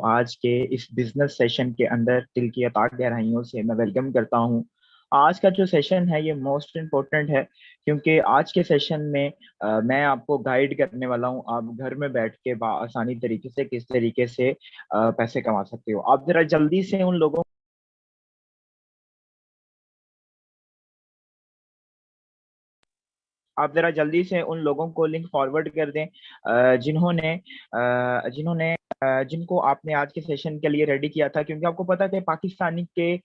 आज के इस बिजनेस सेशन के अंदर दिल की अथाह गहराइयों से मैं वेलकम करता हूँ। आज का जो सेशन है ये मोस्ट इम्पोर्टेंट है, क्योंकि आज के सेशन में मैं आपको गाइड करने वाला हूँ। आप घर में बैठ के आसानी तरीके से किस तरीके से पैसे कमा सकते हो। आप जरा जल्दी से उन लोगों को लिंक फॉरवर्ड कर दें जिन्होंने जिनको आपने आज के सेशन के लिए रेडी किया था, क्योंकि आपको पता है कि पाकिस्तानी के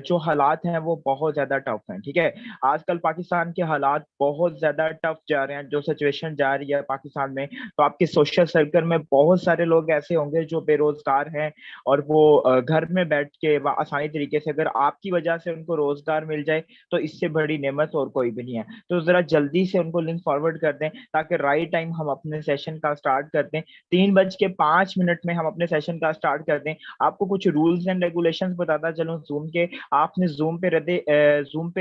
जो हालात हैं वो बहुत ज्यादा टफ हैं। ठीक है, आजकल पाकिस्तान के हालात बहुत ज्यादा टफ जा रहे हैं। जो सिचुएशन जा रही है पाकिस्तान में, तो आपके सोशल सर्कल में बहुत सारे लोग ऐसे होंगे जो बेरोजगार हैं, और वो घर में बैठ के आसानी तरीके से अगर आपकी वजह से उनको रोजगार मिल जाए तो इससे बड़ी नेमत और कोई भी नहीं है। तो जरा जल्दी से उनको लिंक फॉरवर्ड कर दें ताकि राइट टाइम हम अपने सेशन का स्टार्ट कर दें। 3:05 में हम अपने सेशन का स्टार्ट कर दें। आपको कुछ रूल्स एंड रेगुलेशंस बताता चलो जूम के। आपने जूम पे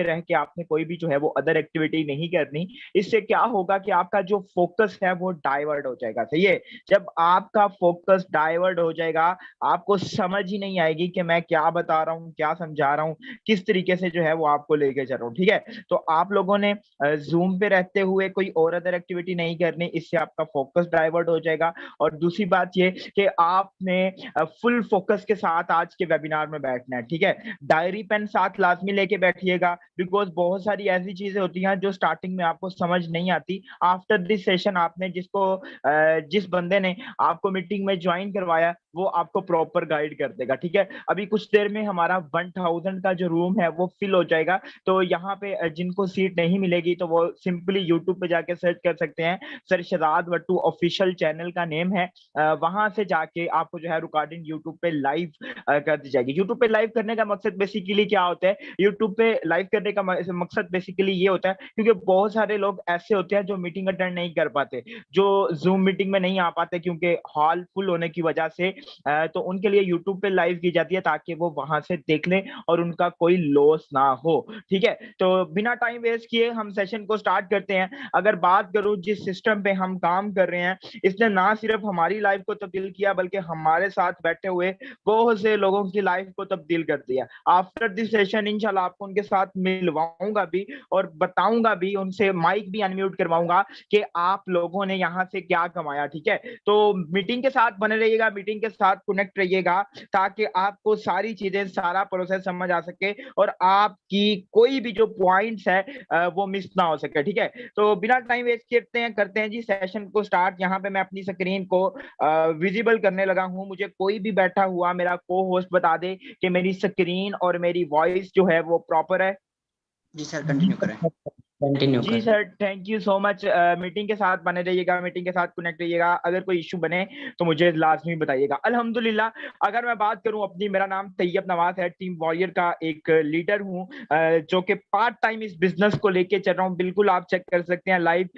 रह के आपने कोई भी जो है वो अदर एक्टिविटी नहीं करनी। इससे क्या होगा कि आपका जो फोकस है वो डाइवर्ट हो जाएगा। सही है, जब आपका फोकस डाइवर्ट हो जाएगा आपको समझ ही नहीं आएगी कि मैं क्या बता रहा हूँ, क्या समझा रहा हूँ, किस तरीके से जो है वो आपको लेके चल रहा हूँ। ठीक है, तो आप लोगों ने जूम पे रहते हुए कोई और अदर एक्टिविटी नहीं करनी, इससे आपका फोकस डाइवर्ट हो जाएगा। और दूसरी बात ये कि आपने फुल फोकस के साथ आज के वेबिनार में बैठना है। ठीक है, डायरी पेन साथ लाजमी लेके बैठिएगा, बिकॉज बहुत सारी ऐसी चीजें होती हैं जो स्टार्टिंग में आपको समझ नहीं आती। आफ्टर दिस सेशन आपने जिस बंदे ने आपको मीटिंग में ज्वाइन करवाया वो आपको प्रॉपर गाइड कर देगा। ठीक है, अभी कुछ देर में हमारा 1000 का जो रूम है वो फिल हो जाएगा। तो यहाँ पे जिनको सीट नहीं मिलेगी तो वो सिंपली यूट्यूब पे जाके सर्च कर सकते हैं। Sir Shahzad Wattoo official channel का नेम है। वहां से जाके आपको जो है रिकॉर्डिंग यूट्यूब पे लाइव कर दी जाएगी। यूट्यूब पे लाइव करने का मकसद बेसिकली क्या होता है, यूट्यूब पे लाइव करने का मकसद बेसिकली ये होता है क्योंकि बहुत सारे लोग ऐसे होते हैं जो मीटिंग अटेंड नहीं कर पाते, जो जूम मीटिंग में नहीं आ पाते क्योंकि हॉल फुल होने की वजह से। तो उनके लिए यूट्यूब पे लाइव की जाती है ताकि वो वहां से देख लें और उनका कोई लॉस ना हो। ठीक है, तो बिना टाइम वेस्ट किए हम सेशन को स्टार्ट करते हैं। अगर बात करूं जिस सिस्टम पे हम काम कर रहे हैं, इसने ना सिर्फ हमारी लाइफ को तब्दील किया बल्कि हमारे साथ बैठे हुए बहुत से लोगों की लाइफ को तब्दील कर दिया। आफ्टर दिस सेशन इंशाल्लाह आपको उनके साथ मिलवाऊंगा भी और बताऊंगा भी, उनसे माइक भी अनम्यूट करवाऊंगा कि आप लोगों ने यहाँ से क्या कमाया। ठीक है, तो मीटिंग के साथ बने रहिएगा, मीटिंग के साथ कनेक्ट रहिएगा ताकि आपको सारी चीजें, सारा प्रोसेस समझ आ सके और आपकी कोई भी जो पॉइंट्स है वो मिस ना हो सके। ठीक है, तो बिना टाइम वेस्ट करते हैं जी सेशन को स्टार्ट। यहाँ पे मैं अपनी स्क्रीन को विजिबल करने लगा हूँ। मुझे कोई भी बैठा हुआ मेरा को होस्ट बता दे कि मेरी स्क्रीन और मेरी वॉइस जो है वो प्रॉपर है। जी सर, कंटिन्यू करें। कंटिन्यू जी sir, thank you so much. Meeting के साथ बने रहिएगा, मीटिंग के साथ कनेक्ट रहिएगा। अगर कोई इशू बने तो मुझे लाजमी बताइएगा। अल्हम्दुलिल्लाह, अगर मैं बात करूं अपनी, मेरा नाम तैयब नवाज है, टीम वॉरियर का एक लीडर हूं, जो कि पार्ट टाइम इस बिजनेस को लेके चल रहा हूं। बिल्कुल आप चेक कर सकते हैं लाइव,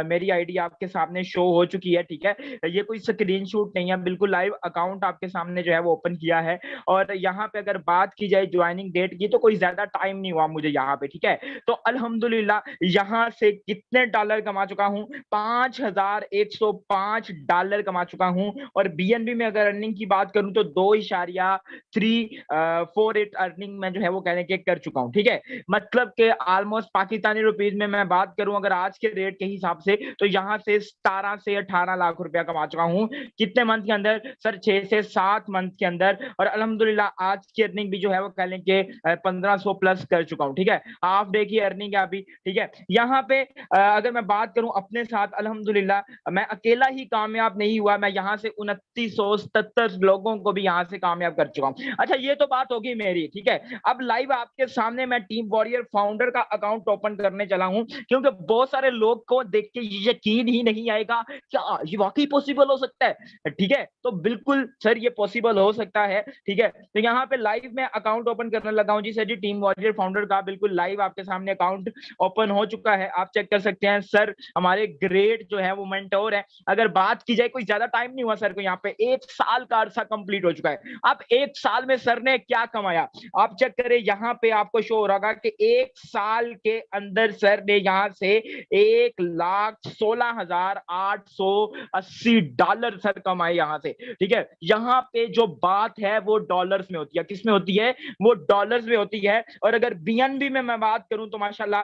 मेरी आईडी आपके सामने शो हो चुकी है। ठीक है, ये कोई स्क्रीन शूट नहीं है, बिल्कुल लाइव अकाउंट आपके सामने जो है वो ओपन किया है। और यहाँ पे अगर बात की जाए ज्वाइनिंग डेट की तो कोई ज्यादा टाइम नहीं हुआ मुझे यहाँ पे। ठीक है, तो अल्हम्दुलिल्लाह यहाँ से कितने डॉलर कमा चुका हूं, $5105 कमा चुका हूं। और बीएनबी में अगर अर्निंग की बात करूं तो 2.348 अर्निंग में जो है वो कहने के कर चुका हूं। ठीक है, मतलब के ऑलमोस्ट पाकिस्तानी रुपीज में मैं बात करूं अगर आज के रेट के हिसाब से तो यहाँ से 17 से 18 लाख रुपया कमा चुका हूं। कितने मंथ के अंदर सर? 6 से 7 मंथ के अंदर। और अल्हम्दुलिल्लाह आज की अर्निंग भी जो है वो कहने के 1500 प्लस कर चुका हूं। ठीक है, हाफ डे की अर्निंग है अभी। ठीक है, यहाँ पे अगर मैं बात करूं अपने साथ, अल्हम्दुलिल्लाह मैं अकेला ही कामयाब नहीं हुआ, मैं यहाँ से 2977 लोगों को भी यहाँ से कामयाब कर चुका हूं। अच्छा, ये तो बात होगी मेरी। ठीक है, अब लाइव आपके सामने मैं टीम वॉरियर फाउंडर का अकाउंट ओपन करने चला हूं, क्योंकि बहुत सारे लोग को देख के यकीन ही नहीं आएगा क्या ये वाकई पॉसिबल हो सकता है। ठीक है, तो बिल्कुल सर ये पॉसिबल हो सकता है। ठीक है, तो यहाँ पे लाइव में अकाउंट ओपन करने लगा हूं जी। सर जी, टीम वॉरियर फाउंडर का बिल्कुल लाइव आपके सामने अकाउंट ओपन ओपन हो चुका है, आप चेक कर सकते हैं। सर हमारे ग्रेट जो है वो मेंटोर है। अगर बात की जाए, कोई ज्यादा टाइम नहीं हुआ सर को, यहाँ पे 1 साल का अरसा कंप्लीट हो चुका है। अब 1 साल में सर ने क्या कमाया, आप चेक करें, यहाँ पे आपको शो हो रहा होगा कि 1 साल के अंदर सर ने यहाँ से $1,16,880 सर कमाए यहाँ से। ठीक है, यहाँ पे जो बात है वो डॉलर्स में होती है। किस में होती है? वो डॉलर्स में होती है। और अगर बीएनबी में मैं बात करूं तो माशाल्लाह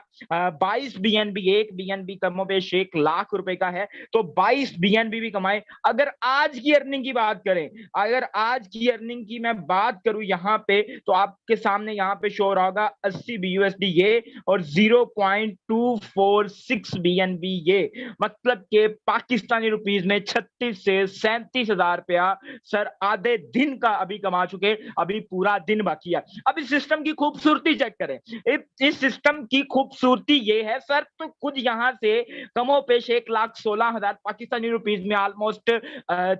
22 बीएनबी, एक बीएनबी कमोबेश 1 लाख रुपए का है, तो 22 बीएनबी भी कमाए। अगर आज की अर्निंग की बात करें, अगर आज की अर्निंग की मैं बात करूं यहाँ पे, तो आपके सामने यहाँ पे शो रहा होगा 80 BUSD ये और 0.246 BNB ये, मतलब के पाकिस्तानी रुपीज में 36 से 37 हजार रुपया सर आधे दिन का अभी कमा चुके। अभी पूरा दिन बाकी है। अब इस सिस्टम की खूबसूरती चेक करें। इस सिस्टम की खूबसूरती ये है सर, तो खुद यहाँ से कमोपेश 1,16,000 पाकिस्तानी रुपीज में ऑलमोस्ट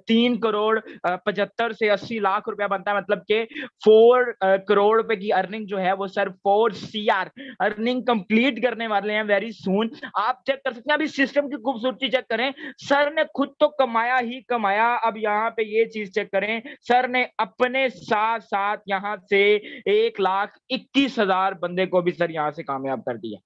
3,75 से 80 लाख रुपया बनता है। मतलब के 4 करोड़ रुपए की अर्निंग जो है वो सर 4 CR अर्निंग कंप्लीट करने वाले हैं वेरी सून। आप चेक कर सकते हैं। अभी सिस्टम की खूबसूरती चेक करें, सर ने खुद तो कमाया ही कमाया। अब यहाँ पे ये चीज चेक करें, सर ने अपने साथ साथ यहाँ से 1,21,000 बंदे को भी सर यहाँ से कामयाब कर दिया।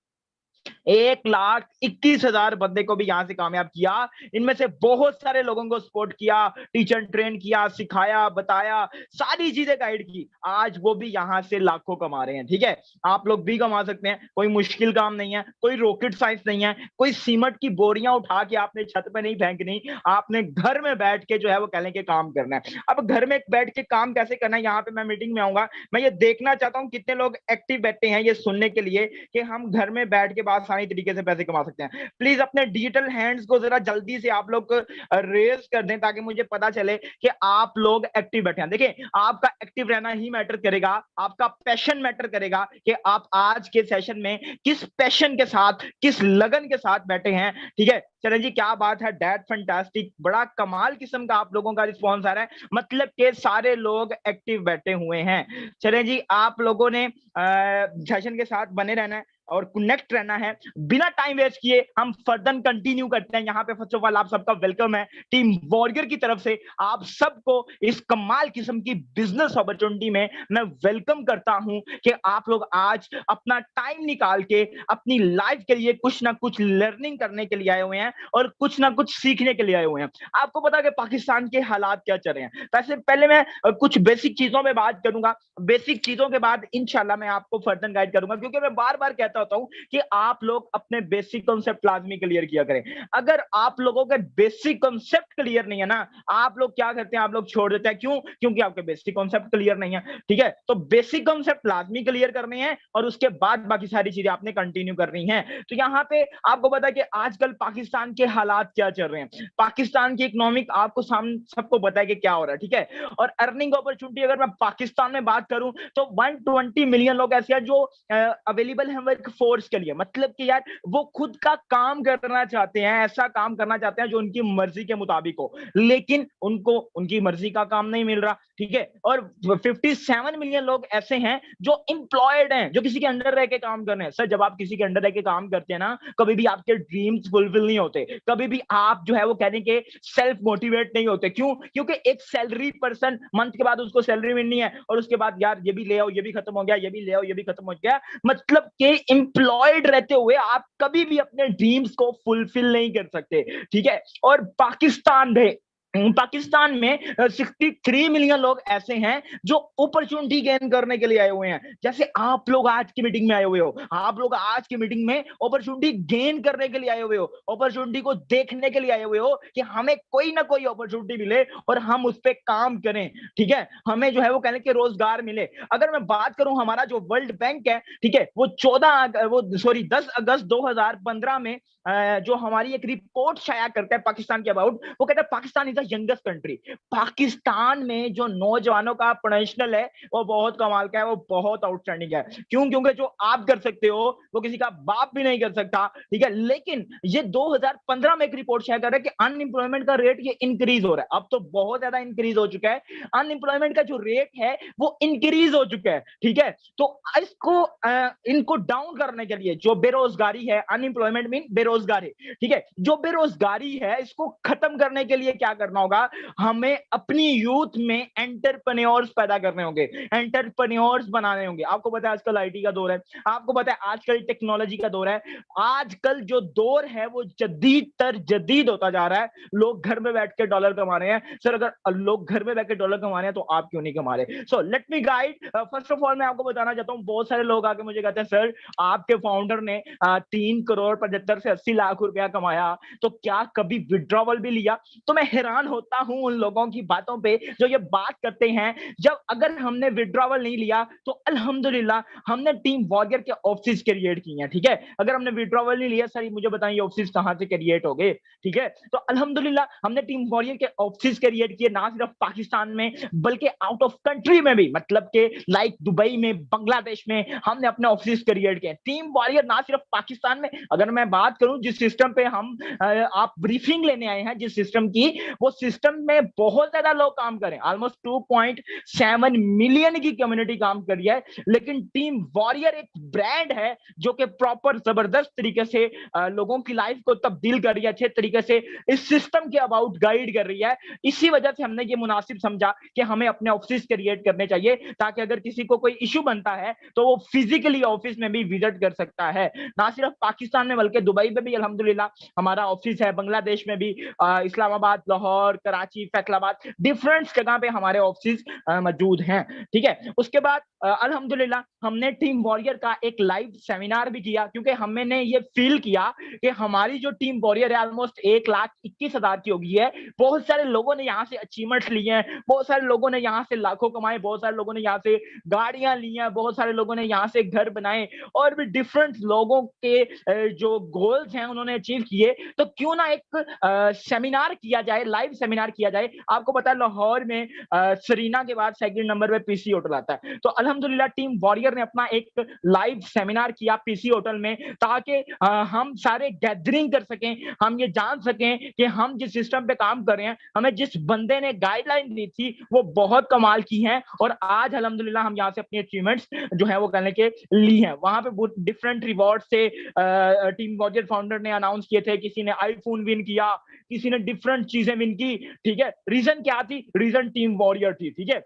1,21,000 बंदे को भी यहां से कामयाब किया। इनमें से बहुत सारे लोगों को सपोर्ट किया, टीचर ट्रेन किया, सिखाया, बताया, सारी चीजें गाइड की। आज वो भी यहां से लाखों कमा रहे हैं। ठीक है, आप लोग भी कमा सकते हैं। कोई मुश्किल काम नहीं है, कोई रॉकेट साइंस नहीं है, कोई सीमेंट की बोरियां उठा के आपने छत पे नहीं फेंकनी। आपने घर में बैठ के जो है वो कहने के काम करना है। अब घर में बैठ के काम कैसे करना है, यहाँ पे मैं मीटिंग में आऊंगा, मैं ये देखना चाहता हूँ कितने लोग एक्टिव बैठे हैं ये सुनने के लिए कि हम घर में बैठ के आसानी तरीके से पैसे कमा सकते हैं। प्लीज अपने डिजिटल हैंड्स को जरा जल्दी से आप लोग रेज कर दें ताकि मुझे पता चले कि आप लोग एक्टिव बैठे हैं। देखिए, आपका एक्टिव रहना ही मैटर करेगा, आपका पैशन मैटर करेगा कि आप आज के सेशन में किस पैशन के साथ, किस लगन के साथ बैठे हैं। ठीक है, चलें जी, क्या बात है, डेट फैंटास्टिक, बड़ा कमाल किस्म का आप लोगों का रिस्पॉन्स आ रहा है। मतलब के सारे लोग एक्टिव बैठे हुए हैं। चलें जी, आप लोगों ने सेशन के साथ बने रहना है और कनेक्ट रहना है। बिना टाइम वेस्ट किए हम फर्दर कंटिन्यू करते हैं। यहाँ पे फर्स्ट ऑफ ऑल आप सबका वेलकम है टीम वॉरियर की तरफ से। आप सबको इस कमाल किस्म की बिजनेस अपॉर्चुनिटी में मैं वेलकम करता हूं कि आप लोग आज अपना टाइम निकाल के अपनी लाइफ के लिए कुछ ना कुछ लर्निंग करने के लिए आए हुए हैं और कुछ ना कुछ सीखने के लिए आए हुए हैं। आपको पता है कि पाकिस्तान के हालात क्या चल रहे हैं। वैसे पहले मैं कुछ बेसिक चीजों में बात करूंगा, बेसिक चीजों के बाद इंशाल्लाह मैं आपको फर्दर गाइड करूंगा, क्योंकि मैं बार बार कहता होता हूं कि आप लोग अपने बेसिक कॉन्सेप्ट लाजमी क्लियर किया करें। अगर आप लोगों के बेसिक कॉन्सेप्ट क्लियर नहीं है ना, आप लोग क्या करते हैं, आप लोग छोड़ देते हैं। क्यों? क्योंकि आपके बेसिक कॉन्सेप्ट क्लियर नहीं है। ठीक है, तो बेसिक कॉन्सेप्ट लाजमी क्लियर करने हैं और उसके बाद बाकी सारी चीजें आपने कंटिन्यू करनी है। तो यहाँ पे आपको पता है कि आजकल पाकिस्तान के हालात क्या चल रहे हैं। पाकिस्तान की इकोनॉमिक आपको सामने सबको पता है कि क्या हो रहा है। ठीक है, और अर्निंग अपॉर्चुनिटी अगर मैं पाकिस्तान में बात करूं तो 120 मिलियन लोग ऐसे हैं जो अवेलेबल है वर्क फोर्स के लिए। मतलब कि यार वो खुद का काम करना चाहते हैं, ऐसा काम करना चाहते हैं जो उनकी मर्जी के मुताबिक हो, लेकिन उनको उनकी मर्जी का काम नहीं मिल रहा। ठीक है, और 57 मिलियन लोग ऐसे हैं जो एम्प्लॉयड हैं, जो किसी के अंडर रह के काम कर रहे हैं। सर, जब आप किसी के अंडर रह के काम करते हैं ना, कभी भी आपके ड्रीम्स फुलफिल नहीं होते, कभी भी आप जो है वो कहने के सेल्फ मोटिवेट नहीं होते। क्यों? क्योंकि एक सैलरी पर्सन मंथ के बाद उसको सैलरी मिलनी है और उसके बाद यार ये भी ले आओ, ये भी खत्म हो गया, ये भी ले आओ, ये भी खत्म हो गया। मतलब के एम्प्लॉयड रहते हुए आप कभी भी अपने ड्रीम्स को फुलफिल नहीं कर सकते। ठीक है, और पाकिस्तान में 63 मिलियन लोग ऐसे हैं जो अपॉर्चुनिटी गेन करने के लिए आए हुए हैं। जैसे आप लोग आज की मीटिंग में आए हुए हो, आप लोग आज की मीटिंग में अपॉर्चुनिटी गेन करने के लिए आए हुए हो, अपॉर्चुनिटी को देखने के लिए आए हुए हो कि हमें कोई ना कोई अपॉर्चुनिटी मिले और हम उस पर काम करें। ठीक है, हमें जो है वो कहने के रोजगार मिले। अगर मैं बात करूं, हमारा जो वर्ल्ड बैंक है, ठीक है, वो 10 अगस्त 2015 में जो हमारी एक रिपोर्ट शाया करता है पाकिस्तान के अबाउट, वो कहता है Pakistan is the youngest country. Pakistan में जो नौजवानों का पोटेंशियल है वो बहुत कमाल का है, वो बहुत आउटस्टैंडिंग है। क्यों? क्योंकि जो आप कर सकते हो वो किसी का बाप भी नहीं कर सकता, ठीक है। लेकिन ये 2015 में एक रिपोर्ट शेयर कर रहा है कि अनएम्प्लॉयमेंट का रेट ये इंक्रीज हो रहा है, अब तो बहुत ज्यादा इंक्रीज हो चुका है। अनएम्प्लॉयमेंट का जो रेट है वो इंक्रीज हो चुका है, ठीक है। तो इसको इनको डाउन करने के लिए जो बेरोजगारी है, अनएम्प्लॉयमेंट मीन बेरोजगारी, ठीक है, जो बेरोजगारी है इसको खत्म करने के लिए क्या करना होगा, हमें अपनी यूथ में एंटरप्रेन्योर्स पैदा करने होंगे, एंटरप्रेन्योर्स बनाने होंगे। आपको पता है आजकल आईटी का दौर है, आपको पता है आजकल टेक्नोलॉजी का दौर है, आजकल जो दौर है वो जदीद तर जदीद होता जा रहा है। लोग घर में बैठ के डॉलर कमा रहे हैं। सर अगर लोग घर में बैठ के डॉलर कमा रहे हैं तो आप क्यों नहीं कमा रहे? So let me guide. First of all मैं आपको बताना चाहता हूं, बहुत सारे लोग आके मुझे कहते हैं सर आपके फाउंडर ने 3 करोड़ 75 से 80 लाख रुपया कमाया, तो क्या कभी विड्रॉवल भी लिया? तो मैं हैरान होता हूं उन लोगों की बातों पे जो ये बात करते हैं। जब अगर हमने विड्रॉवल नहीं लिया तो अल्हम्दुलिल्लाह हमने टीम वॉरियर के ऑफिस क्रिएट किए हैं, ठीक है। अगर हमने विड्रॉवल नहीं लिया, सर मुझे बताइए ऑफिस कहां से क्रिएट हो गए, ठीक है। तो अल्हम्दुलिल्लाह हमने टीम वॉरियर के ऑफिस क्रिएट किए, ना सिर्फ पाकिस्तान में बल्कि आउट ऑफ कंट्री में भी, मतलब के लाइक दुबई में, बांग्लादेश में हमने अपने ऑफिस क्रिएट किए। टीम वॉरियर ना सिर्फ पाकिस्तान में, अगर मैं बात करूं जिस सिस्टम पे हम आप ब्रीफिंग लेने आए हैं जिस सिस्टम की, वो सिस्टम में बहुत ज्यादा लोग काम करें, ऑलमोस्ट 2.7 मिलियन की कम्युनिटी काम कर रही है। लेकिन टीम वॉरियर एक ब्रांड है जो कि प्रॉपर जबरदस्त तरीके से लोगों की लाइफ को तब्दील कर रही है, अच्छे तरीके से इस सिस्टम के अबाउट गाइड कर रही है। इसी वजह से हमने ये मुनासिब समझा कि हमें अपने ऑफिस क्रिएट करने चाहिए, ताकि अगर किसी को कोई इशू बनता है तो वो फिजिकली ऑफिस में भी विजिट कर सकता है। ना सिर्फ पाकिस्तान में बल्कि दुबई में भी अल्हम्दुलिल्लाह हमारा ऑफिस है, बांग्लादेश में भी, इस्लामाबाद, लाहौर, कराची, फैसलाबाद, डिफरेंट जगह पे हमारे ऑफिस मौजूद हैं, ठीक है। उसके बाद अल्हम्दुलिल्लाह हमने टीम वॉरियर का एक लाइव सेमिनार भी किया, क्योंकि हमने ये फील किया कि हमारी जो टीम वॉरियर है ऑलमोस्ट 1,21,000 की हो गई है। बहुत सारे लोगों ने यहाँ से अचीवमेंट्स लिए हैं, बहुत सारे लोगों ने यहाँ से लाखों कमाए, बहुत सारे लोगों ने यहाँ से गाड़ियां ली हैं, बहुत सारे लोगों ने यहाँ से घर बनाए, और भी डिफरेंट लोगों के जो गोल्स हैं उन्होंने अचीव किए। तो क्यों ना एक सेमिनार किया जाए, लाइव सेमिनार किया जाए। आपको पता है लाहौर में सरीना के बाद सेकंड नंबर पे पीसी होटल आता है, तो अल्हम्दुलिल्लाह टीम वॉरियर ने अपना एक लाइव सेमिनार किया पीसी होटल में, ताकि हम सारे गैदरिंग कर सकें, हम ये जान सकें कि हम जिस सिस्टम पे काम कर रहे हैं, हमें जिस बंदे ने गाइडलाइन दी थी वो बहुत कमाल की हैं, और आज अल्हम्दुलिल्लाह हम यहाँ से अपनी अचीवमेंट्स जो है वो करने के ली हैं। वहां पे डिफरेंट रिवॉर्ड से टीम वॉरियर फाउंडर ने अनाउंस किए थे, किसी ने आईफोन विन किया, किसी ने डिफरेंट चीजें विन की, ठीक है। रीजन क्या थी? रीजन टीम वॉरियर थी, ठीक है,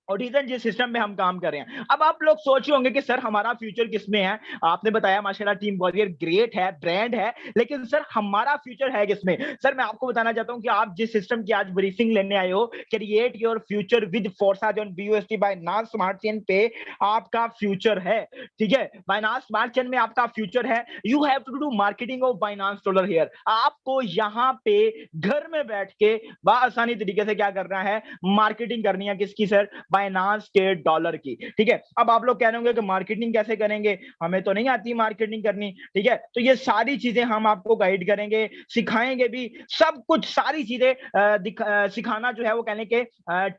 और रीजन जिस सिस्टम में हम काम कर रहे हैं। अब आप लोग सोच रहे होंगे कि सर हमारा फ्यूचर किसमें है? आपने बताया माशाल्लाह टीम वॉरियर ग्रेट है, ब्रांड है, लेकिन सर हमारा फ्यूचर है किसमें? सर मैं आपको बताना चाहता हूं कि आप जिस सिस्टम की आज ब्रीफिंग लेने आए हो, create your future with Forsage on BUSD Binance smart chain पे आपका फ्यूचर है, ठीक है। बाइनांस स्मार्ट चेन में आपका फ्यूचर है। You have to do marketing of Binance dollar here. आपको यहाँ पे घर में बैठ के आसानी तरीके से क्या करना है? मार्केटिंग करनी है। किसकी सर? बाइनांस के डॉलर की, ठीक है। अब आप लोग कह रहे होंगे कि मार्केटिंग कैसे करेंगे, हमें तो नहीं आती मार्केटिंग करनी, ठीक है। तो ये सारी चीजें हम आपको गाइड करेंगे, सिखाएंगे भी, सब कुछ सारी चीजें सिखाना जो है वो कहने के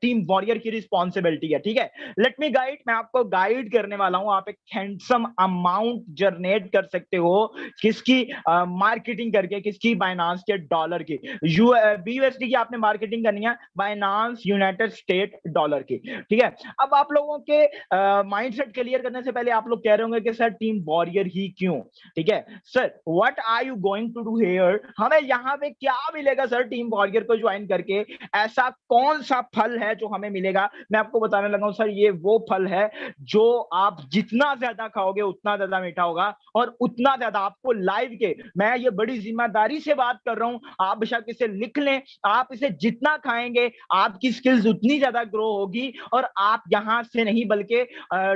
टीम वॉरियर की रिस्पॉन्सिबिलिटी है, ठीक है। लेट मी गाइड, मैं आपको गाइड करने वाला हूं। आप एक हैंडसम अमाउंट जनरेट कर सकते हो, किसकी? मार्केटिंग करके, किसकी? बाइनांस के डॉलर की। BUSD की आपने मार्केटिंग करनी है, बाइनांस यूनाइटेड स्टेट डॉलर की, ठीक है। अब आप लोगों के माइंडसेट क्लियर करने से पहले आप लोग कह रहे होंगे कि सर टीम वॉरियर ही क्यों, ठीक है। Sir what are you going to do here? हमें यहाँ पे क्या मिलेगा सर टीम वॉरियर को ज्वाइन करके? ऐसा कौन सा फल है जो हमें मिलेगा? मैं आपको बताने लगा हूं सर, ये वो फल है जो आप जितना ज्यादा खाओगे उतना ज्यादा मीठा होगा, और उतना ज्यादा आपको लाइव के, मैं ये बड़ी जिम्मेदारी से बात कर रहा हूं, आप बेशक इसे लिख लें, आप इसे जितना खाएंगे आपकी स्किल्स उतनी ज्यादा ग्रो होगी, और आप यहां से नहीं बल्कि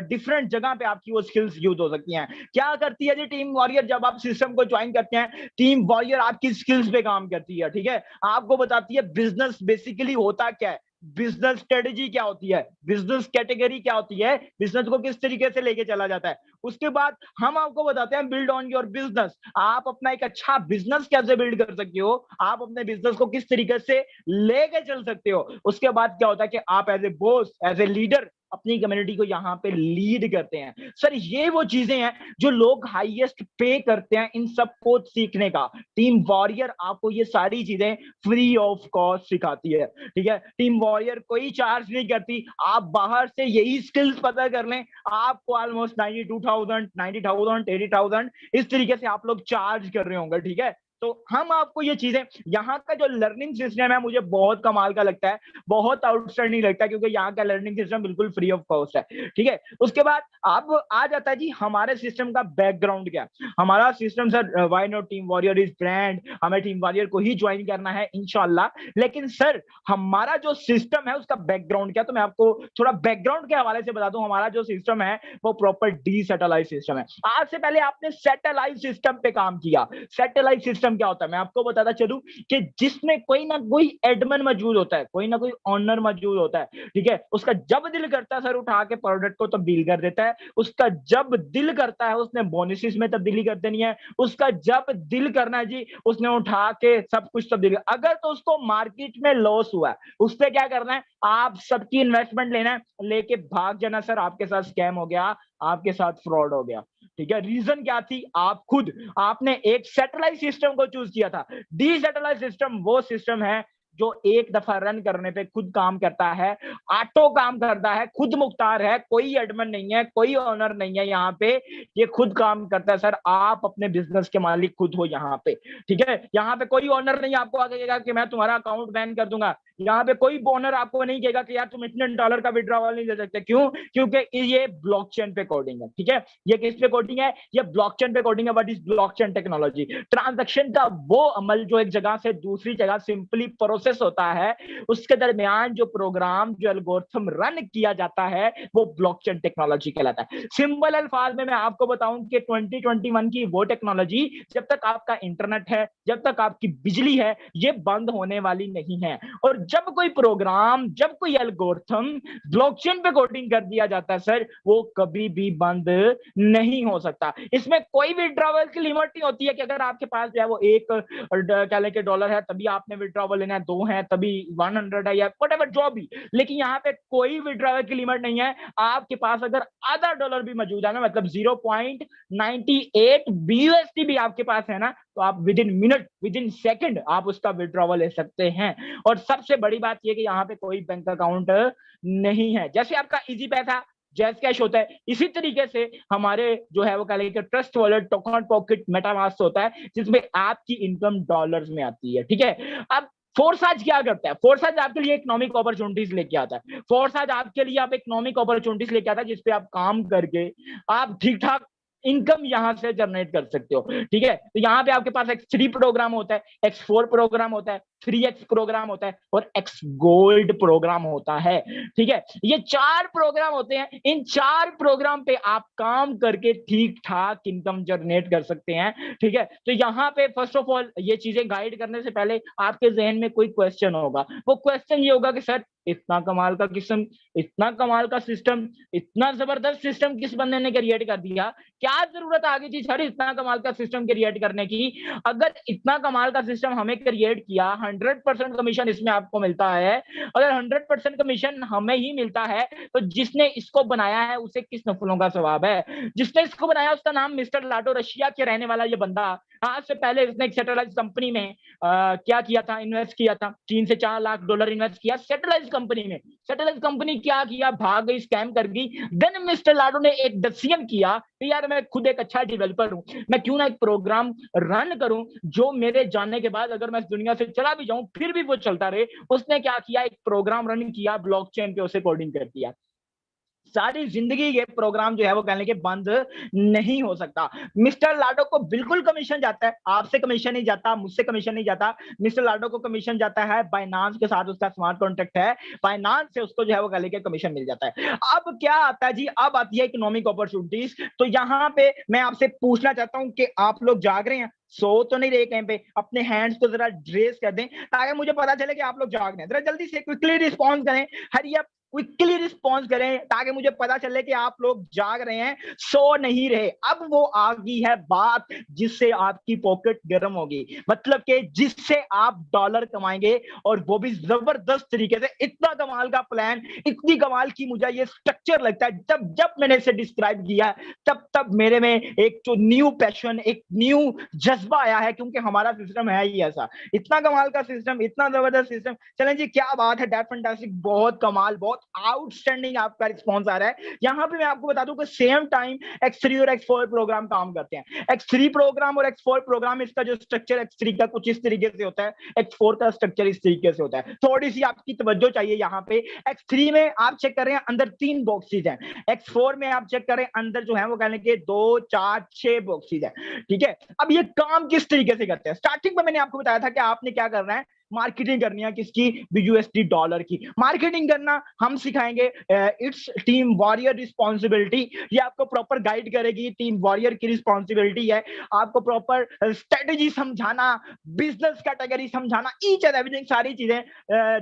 डिफरेंट जगह पे आपकी वो स्किल्स यूज हो सकती हैं। क्या करती है जी टीम वॉरियर? जब आप सिस्टम को ज्वाइन करते हैं, टीम वॉरियर आपकी स्किल्स पे काम करती है, ठीक है। आपको बताती है बिजनेस बेसिकली होता क्या है। बिजनेस स्ट्रेटेजी क्या होती है, बिजनेस कैटेगरी क्या होती है, बिजनेस को किस तरीके से लेके चला जाता है। उसके बाद हम आपको बताते हैं बिल्ड ऑन योर बिजनेस, आप अपना एक अच्छा बिजनेस कैसे बिल्ड कर सकते हो, आप अपने बिजनेस को किस तरीके से लेके चल सकते हो। उसके बाद क्या होता है कि आप as a boss, as a leader अपनी कम्युनिटी को यहाँ पे लीड करते हैं। सर ये वो चीजें हैं जो लोग हाईएस्ट पे करते हैं इन सबको सीखने का। टीम वॉरियर आपको ये सारी चीजें फ्री ऑफ कॉस्ट सिखाती है, ठीक है। टीम वॉरियर कोई चार्ज नहीं करती, आप बाहर से यही स्किल्स पता कर लें, आपको ऑलमोस्ट 92,000, 90,000, 80,000 इस तरीके से आप लोग चार्ज कर रहे होंगे, ठीक है। तो हम आपको ये चीजें, यहाँ का जो लर्निंग सिस्टम है मुझे बहुत कमाल का लगता है, बहुत आउटस्टैंडिंग लगता है, क्योंकि यहाँ का लर्निंग सिस्टम बिल्कुल फ्री ऑफ कॉस्ट है, ठीक है। उसके बाद अब आ जाता है जी हमारे सिस्टम का बैकग्राउंड क्या। हमारा system sir, why not team warrior is brand, हमें टीम वॉरियर को ही ज्वाइन करना है इंशाल्लाह। लेकिन सर हमारा जो सिस्टम है उसका बैकग्राउंड क्या, तो मैं आपको थोड़ा बैकग्राउंड के हवाले से बता दूं। हमारा जो सिस्टम है वो प्रॉपर डिसेंट्रलाइज्ड सिस्टम है। आज से पहले आपने सेटेलाइट सिस्टम पे काम किया। सेटेलाइट सिस्टम क्या होता है मैं आपको बताता चलूं कि जिसमें कोई ना कोई एडमिन मौजूद होता है, कोई ना कोई ओनर मौजूद होता है, ठीक है। उसका जब दिल करता है सर उठा के प्रोडक्ट को तब्दील कर देता है, उसका जब दिल करता है उसने बोनसेस में तब्दीली कर देनी है, उसका जब दिल करना है जी उसने उठा के सब कुछ तब्दील। अगर तो उसको मार्केट में लॉस हुआ है उस पर क्या करना है, आप सबकी इन्वेस्टमेंट लेना है, लेके भाग जाना। सर आपके साथ स्कैम हो गया, आपके साथ फ्रॉड हो गया, ठीक है। रीजन क्या थी, आप खुद, आपने एक सैटेलाइट सिस्टम को चूज किया था। डिसेंट्रलाइज्ड सिस्टम वो सिस्टम है जो एक दफा रन करने पे खुद काम करता है, ऑटो काम करता है, खुद मुख्तार है, कोई एडमिन नहीं है, कोई ओनर नहीं है यहाँ पे, ये खुद काम करता है। सर आप अपने बिजनेस के मालिक खुद हो यहाँ पे, ठीक है। यहाँ पे कोई ओनर नहीं आपको आगे कहेगा कि मैं तुम्हारा अकाउंट बैन कर दूंगा। यहाँ पे कोई ओनर आपको नहीं कहेगा कि यार तुम इतने डॉलर का विड्रॉवल नहीं ले सकते। क्यों? क्योंकि ये ब्लॉकचेन पे कोडिंग है, ठीक है। ये किस पे कोडिंग है? ये ब्लॉकचेन पे कोडिंग है। What is blockchain technology? Transaction का वो अमल जो एक जगह से दूसरी जगह सिंपली प्रोसेस होता है, उसके दरमियान जो प्रोग्राम, जो एल्गोरिथम रन किया जाता है वो ब्लॉकचेन टेक्नोलॉजी कहलाता है। सिंपल अल्फाज में मैं आपको बताऊं कि 2021 की वो टेक्नोलॉजी, जब तक आपका इंटरनेट है, जब तक आपकी बिजली है, ये बंद होने वाली नहीं है। और जब कोई प्रोग्राम, जब कोई एल्गोरिथम ब्लॉकचेन पे कोडिंग कर दिया जाता है सर, वो कभी भी बंद नहीं हो सकता। इसमें कोई विड्रॉवल की लिमिट नहीं होती है कि अगर आपके पास जो है वो एक क्या लेके डॉलर है तभी आपने विड्रॉवल लेना है, 2 है तभी 100 है, या व्हाटएवर जो भी। लेकिन यहाँ पे कोई विड्रॉवल की लिमिट नहीं है। आपके पास अगर आधा डॉलर भी मौजूद है ना, मतलब 0.98 BUSD भी आपके पास है ना, तो आप with in minute, with in second आप उसका विड्रॉवल ले सकते हैं। और सबसे बड़ी बात यह कि यहाँ पे कोई बैंक अकाउंट नहीं है। जैसे आपका इजी पैसा, जैस कैश होता है, इसी तरीके से हमारे जो है वो कह लेंगे trust wallet, token pocket, MetaMask होता है, जिसमें आपकी इनकम डॉलर्स में आती है, ठीक है। अब फोर्साज क्या करता है? फोर्साज आपके लिए इकोनॉमिक अपॉर्चुनिटीज लेके आता है। फोर्साज आपके लिए आप इकोनॉमिक अपॉर्चुनिटीज लेके आता है, जिसपे आप काम करके आप ठीक ठाक इनकम यहां से जनरेट कर सकते हो, ठीक है। तो यहाँ पे आपके पास X3 प्रोग्राम होता है, X4 प्रोग्राम होता है, 3X प्रोग्राम होता है और X गोल्ड प्रोग्राम होता है, ठीक है। ये 4 प्रोग्राम होते हैं। इन 4 प्रोग्राम पे आप काम करके ठीक ठाक इनकम जनरेट कर सकते हैं, ठीक है। तो यहाँ पे फर्स्ट ऑफ ऑल ये चीजें गाइड करने से पहले आपके जहन में कोई क्वेश्चन होगा। वो क्वेश्चन ये होगा कि सर इतना कमाल का किस्म, इतना कमाल का सिस्टम, इतना जबरदस्त सिस्टम किस बंदे ने क्रिएट कर दिया? क्या जरूरत आ गई थी सर इतना कमाल का सिस्टम क्रिएट करने की? अगर इतना कमाल का सिस्टम हमें क्रिएट किया, 100% कमीशन इसमें आपको मिलता है। अगर 100% कमीशन हमें ही मिलता है तो जिसने इसको बनाया है उसे किस नफलों का सवाब है? जिसने इसको बनाया उसका नाम मिस्टर लाडो, रशिया के रहने वाला ये बंदा, आज से पहले इसने एक सैटेलाइट कंपनी में क्या किया था? इन्वेस्ट किया था। 3 से 4 लाख डॉलर इन्वेस्ट किया सैटेलाइट कंपनी में। सैटेलाइट कंपनी क्या किया? भाग गई, स्कैम कर गई। देन मिस्टर लाडो ने एक डिसीजन किया कि यार मैं खुद एक अच्छा डेवलपर हूं, मैं क्यों ना एक प्रोग्राम रन करूं जो मेरे जानने के बाद अगर मैं इस दुनिया से चला भी जाऊं फिर भी वो चलता रहे। उसने क्या किया? एक प्रोग्राम रन किया, ब्लॉकचेन पे उसे कोडिंग कर दिया। सारी जिंदगी ये प्रोग्राम जो है वो कहने के बंद नहीं हो सकता। मिस्टर लाडो को बिल्कुल कमीशन जाता है, आपसे कमीशन नहीं जाता, मुझसे कमीशन नहीं जाता। मिस्टर लाडो को कमीशन जाता है बाइनांस के साथ, उसका स्मार्ट कॉन्ट्रैक्ट है, बाइनांस से उसको जो है वो कहने के कमीशन मिल जाता है। अब क्या आता है जी, अब आती है इकोनॉमिक अपॉर्चुनिटीज। तो यहाँ पे मैं आपसे पूछना चाहता हूँ कि आप लोग जाग रहे हैं, सो तो नहीं रहे कहीं पे? अपने हैंड्स को जरा रेज कर दें ताकि मुझे पता चले कि आप लोग जाग रहे हैं। जरा जल्दी से क्विकली रिस्पॉन्स करें, हरी अप, क्विकली रिस्पॉन्स करें ताकि मुझे पता चले कि आप लोग जाग रहे हैं, सो नहीं रहे। अब वो आ गई है बात जिससे आपकी पॉकेट गर्म होगी, मतलब कि जिससे आप डॉलर कमाएंगे, और वो भी जबरदस्त तरीके से। इतना कमाल का प्लान, इतनी कमाल की मुझे ये स्ट्रक्चर लगता है, जब जब मैंने इसे डिस्क्राइब किया तब तब मेरे में एक जो न्यू पैशन, एक न्यू जज्बा आया है, क्योंकि हमारा सिस्टम है ही ऐसा। इतना कमाल का सिस्टम, इतना जबरदस्त सिस्टम। चलें जी, क्या बात है, डेट फैंटास्टिक, बहुत कमाल, बहुत आउटस्टैंडिंग आपका रिस्पॉन्स आ रहा है। यहां पे मैं आपको बता दूं कि सेम टाइम X3 और X4 प्रोग्राम काम करते हैं। X3 प्रोग्राम और X4 प्रोग्राम, इसका जो स्ट्रक्चर X3 का कुछ इस तरीके से होता है, X4 का स्ट्रक्चर इस तरीके से होता है। थोड़ी सी आपकी तवज्जो चाहिए यहाँ पे। X3 में आप चेक कर रहे हैं अंदर 3 बॉक्सेज हैं, X4 में आप चेक करें अंदर जो है वो कहने के 2 4 6 बॉक्सेज हैं। ठीक है, अब ये काम किस तरीके से करते हैं? स्टार्टिंग में मैंने आपको बताया था कि आपने क्या करना है, मार्केटिंग करनी है किसकी? BUSD डॉलर की मार्केटिंग करना हम सिखाएंगे। इट्स टीम वॉरियर रिस्पॉन्सिबिलिटी, ये आपको प्रॉपर गाइड करेगी। टीम वॉरियर की रिस्पॉन्सिबिलिटी है आपको प्रॉपर स्ट्रेटेजी समझाना, बिजनेस कैटेगरी समझाना, ईच एंड एवरीथिंग, सारी चीजें।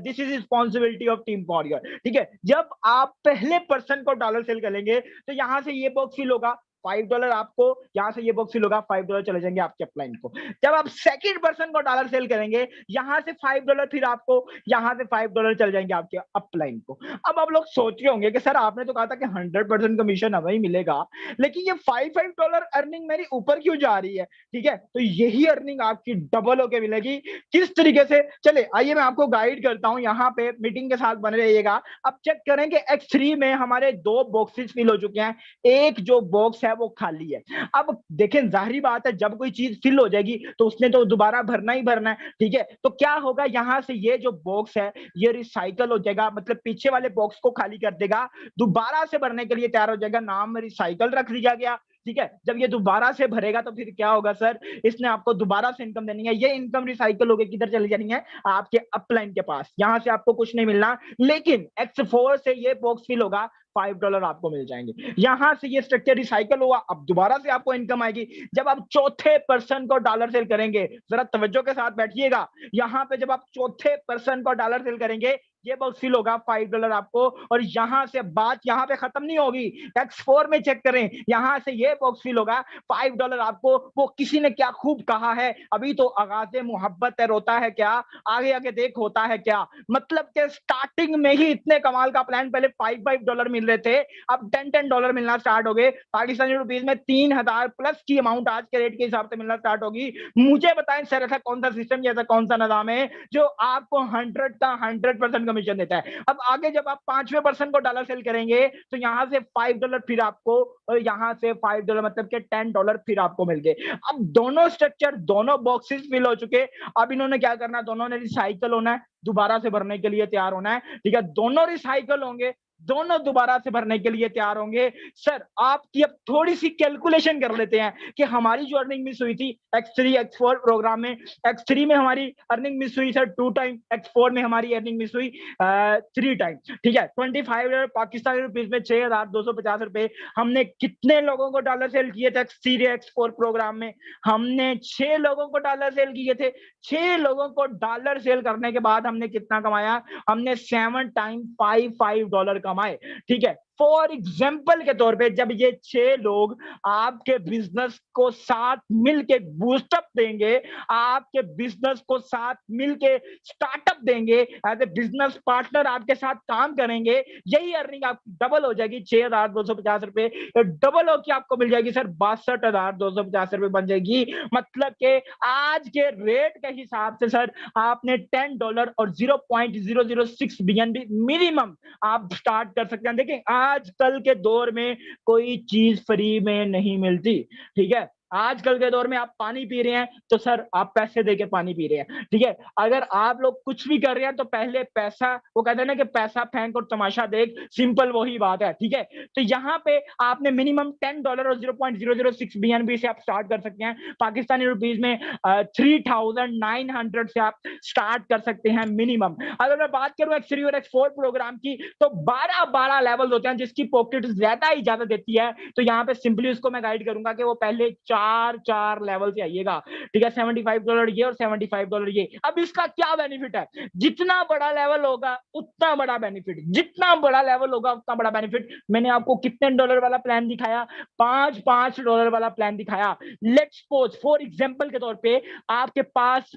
This is responsibility of team warrior. ठीक है, जब आप पहले पर्सन को डॉलर सेल करेंगे तो यहां से ये बॉक्स फिल होगा, $5 आपको, यहां से ये बॉक्स फिल होगा, $5 चले जाएंगे आपके अपलाइन को। जब आप सेकंड पर्सन को डॉलर सेल करेंगे, यहां से $5 फिर आपको, यहां से $5 चल जाएंगे आपके अपलाइन को। अब आप लोग सोच रहे होंगे कि सर आपने तो कहा था कि 100% कमीशन हमें ही मिलेगा, लेकिन ये $5 अर्निंग मेरी ऊपर क्यों जा रही है? ठीक है, तो यही अर्निंग आपकी डबल होके मिलेगी। किस तरीके से? चले आइए मैं आपको गाइड करता हूं, यहाँ पे मीटिंग के साथ बने रहिएगा। अब चेक करें कि X3 में हमारे 2 बॉक्सेस फिल हो चुके हैं, एक जो बॉक्स है वो खाली है। अब देखें, जाहिर बात है जब कोई चीज फिल हो जाएगी तो उसने तो दोबारा भरना ही भरना है। ठीक है, तो क्या होगा, यहां से ये जो बॉक्स है ये रिसाइकल हो जाएगा, मतलब पीछे वाले बॉक्स को खाली कर देगा, दोबारा से भरने के लिए तैयार हो जाएगा, नाम रिसाइकल रख दिया गया। ठीक है, जब ये दोबारा से भरेगा तो फिर क्या होगा सर, इसने आपको दोबारा से इनकम देनी है। ये इनकम रिसाइकल होकर किधर चली जानी है? आपके अपलाइन के पास। यहां से आपको कुछ नहीं मिलना, लेकिन X4 से ये बॉक्स फिल होगा, $5 आपको मिल जाएंगे। यहां से ये स्ट्रक्चर रिसाइकल हुआ, अब दोबारा से आपको इनकम आएगी। जब आप चौथे पर्सन को डॉलर सेल करेंगे, जरा तवज्जो के साथ बैठिएगा, यहां पे जब आप चौथे पर्सन को डॉलर सेल करेंगे, ये बॉक्स फिल होगा, $5 आपको। और यहां से बात यहां पे खत्म नहीं होगी, X4 में चेक करें, यहां से ये बॉक्स फिल होगा, $5 आपको। वो किसी ने क्या खूब कहा है, अभी तो आगाज़े मोहब्बत है, रोता है क्या, आगे आगे देख होता है क्या। मतलब के स्टार्टिंग में ही इतने कमाल का प्लान, पहले $5 मिल रहे थे, अब $10 मिलना स्टार्ट हो गए। पाकिस्तानी रुपीज में 3000 प्लस की अमाउंट आज के रेट के हिसाब से मिलना स्टार्ट होगी। मुझे बताएं सर, ऐसा कौन सा सिस्टम, ऐसा कौन सा निजाम है जो आपको 100 का 100% कमीशन देता है? अब आगे जब आप 5वें पर्सन को डॉलर सेल करेंगे तो यहां से $5 फिर आपको, और यहां से $5 मतलब के $10 फिर आपको मिल गए। अब दोनों स्ट्रक्चर, दोनों बॉक्सेस फिल हो चुके। अब इन्होंने क्या करना है, दोनों ने रिसाइकल होना है, दोबारा से भरने के लिए तैयार होना है। ठीक है, दोनों रिसाइकल होंगे, दोनों दोबारा से भरने के लिए तैयार होंगे। सर आपकी अब थोड़ी सी कैलकुलेशन कर लेते हैं कि हमारी जो अर्निंग मिस हुई थी X3 X4 प्रोग्राम में, X3 में हमारी अर्निंग मिस हुई सर 2 टाइम, X4 में हमारी अर्निंग मिस हुई 3 टाइम। ठीक है, 25 पाकिस्तानी रुपीज में 6250 रुपए। हमने कितने लोगों को डॉलर सेल किए थे X3 X4 प्रोग्राम में? हमने 6 लोगों को डॉलर सेल किए थे। 6 लोगों को डॉलर सेल करने के बाद हमने कितना कमाया? हमने 7 टाइम $5 कमाए। ठीक है, फॉर एग्जाम्पल के तौर पे जब ये 6 लोग आपके बिजनेस को साथ मिलके बूस्टअप देंगे, आपके बिजनेस को साथ मिलके स्टार्टअप देंगे, एज ए बिजनेस पार्टनर आपके साथ काम करेंगे, यही अर्निंग आपकी डबल हो जाएगी। 6250 रुपए डबल होकर आपको मिल जाएगी सर 62,250 रुपए बन जाएगी। मतलब के आज के रेट के हिसाब से सर आपने $10 और 0.006 BNB मिनिमम आप स्टार्ट कर सकते हैं। देखिए आजकल के दौर में कोई चीज फ्री में नहीं मिलती। ठीक है, आजकल के दौर में आप पानी पी रहे हैं तो सर आप पैसे देके पानी पी रहे हैं, ठीक है। अगर आप लोग कुछ भी कर रहे हैं तो पहले पैसा, वो कहते हैं ना कि पैसा फेंक और तमाशा देख, सिंपल वही बात है, ठीक है। तो यहाँ पे आपने मिनिमम $10 और 0.006 BNB से आप स्टार्ट कर सकते हैं। पाकिस्तानी रुपीज में 3,900 से आप स्टार्ट कर सकते हैं मिनिमम। अगर मैं बात करूं X3 और X4 प्रोग्राम की तो 12 लेवल होते हैं, जिसकी पॉकेट ज्यादा इजाजत देती है। तो यहाँ पे सिंपली उसको मैं गाइड करूंगा कि वो पहले चार लेवल से आइएगा, ठीक है। $75 ये और $75 ये। अब इसका क्या बेनिफिट है, जितना बड़ा लेवल होगा उतना बड़ा बेनिफिट, जितना बड़ा लेवल होगा उतना बड़ा बेनिफिट। मैंने आपको कितने डॉलर वाला प्लान दिखाया, $5 वाला प्लान दिखाया। लेट्स सपोज फॉर एग्जांपल के तौर पे आपके पास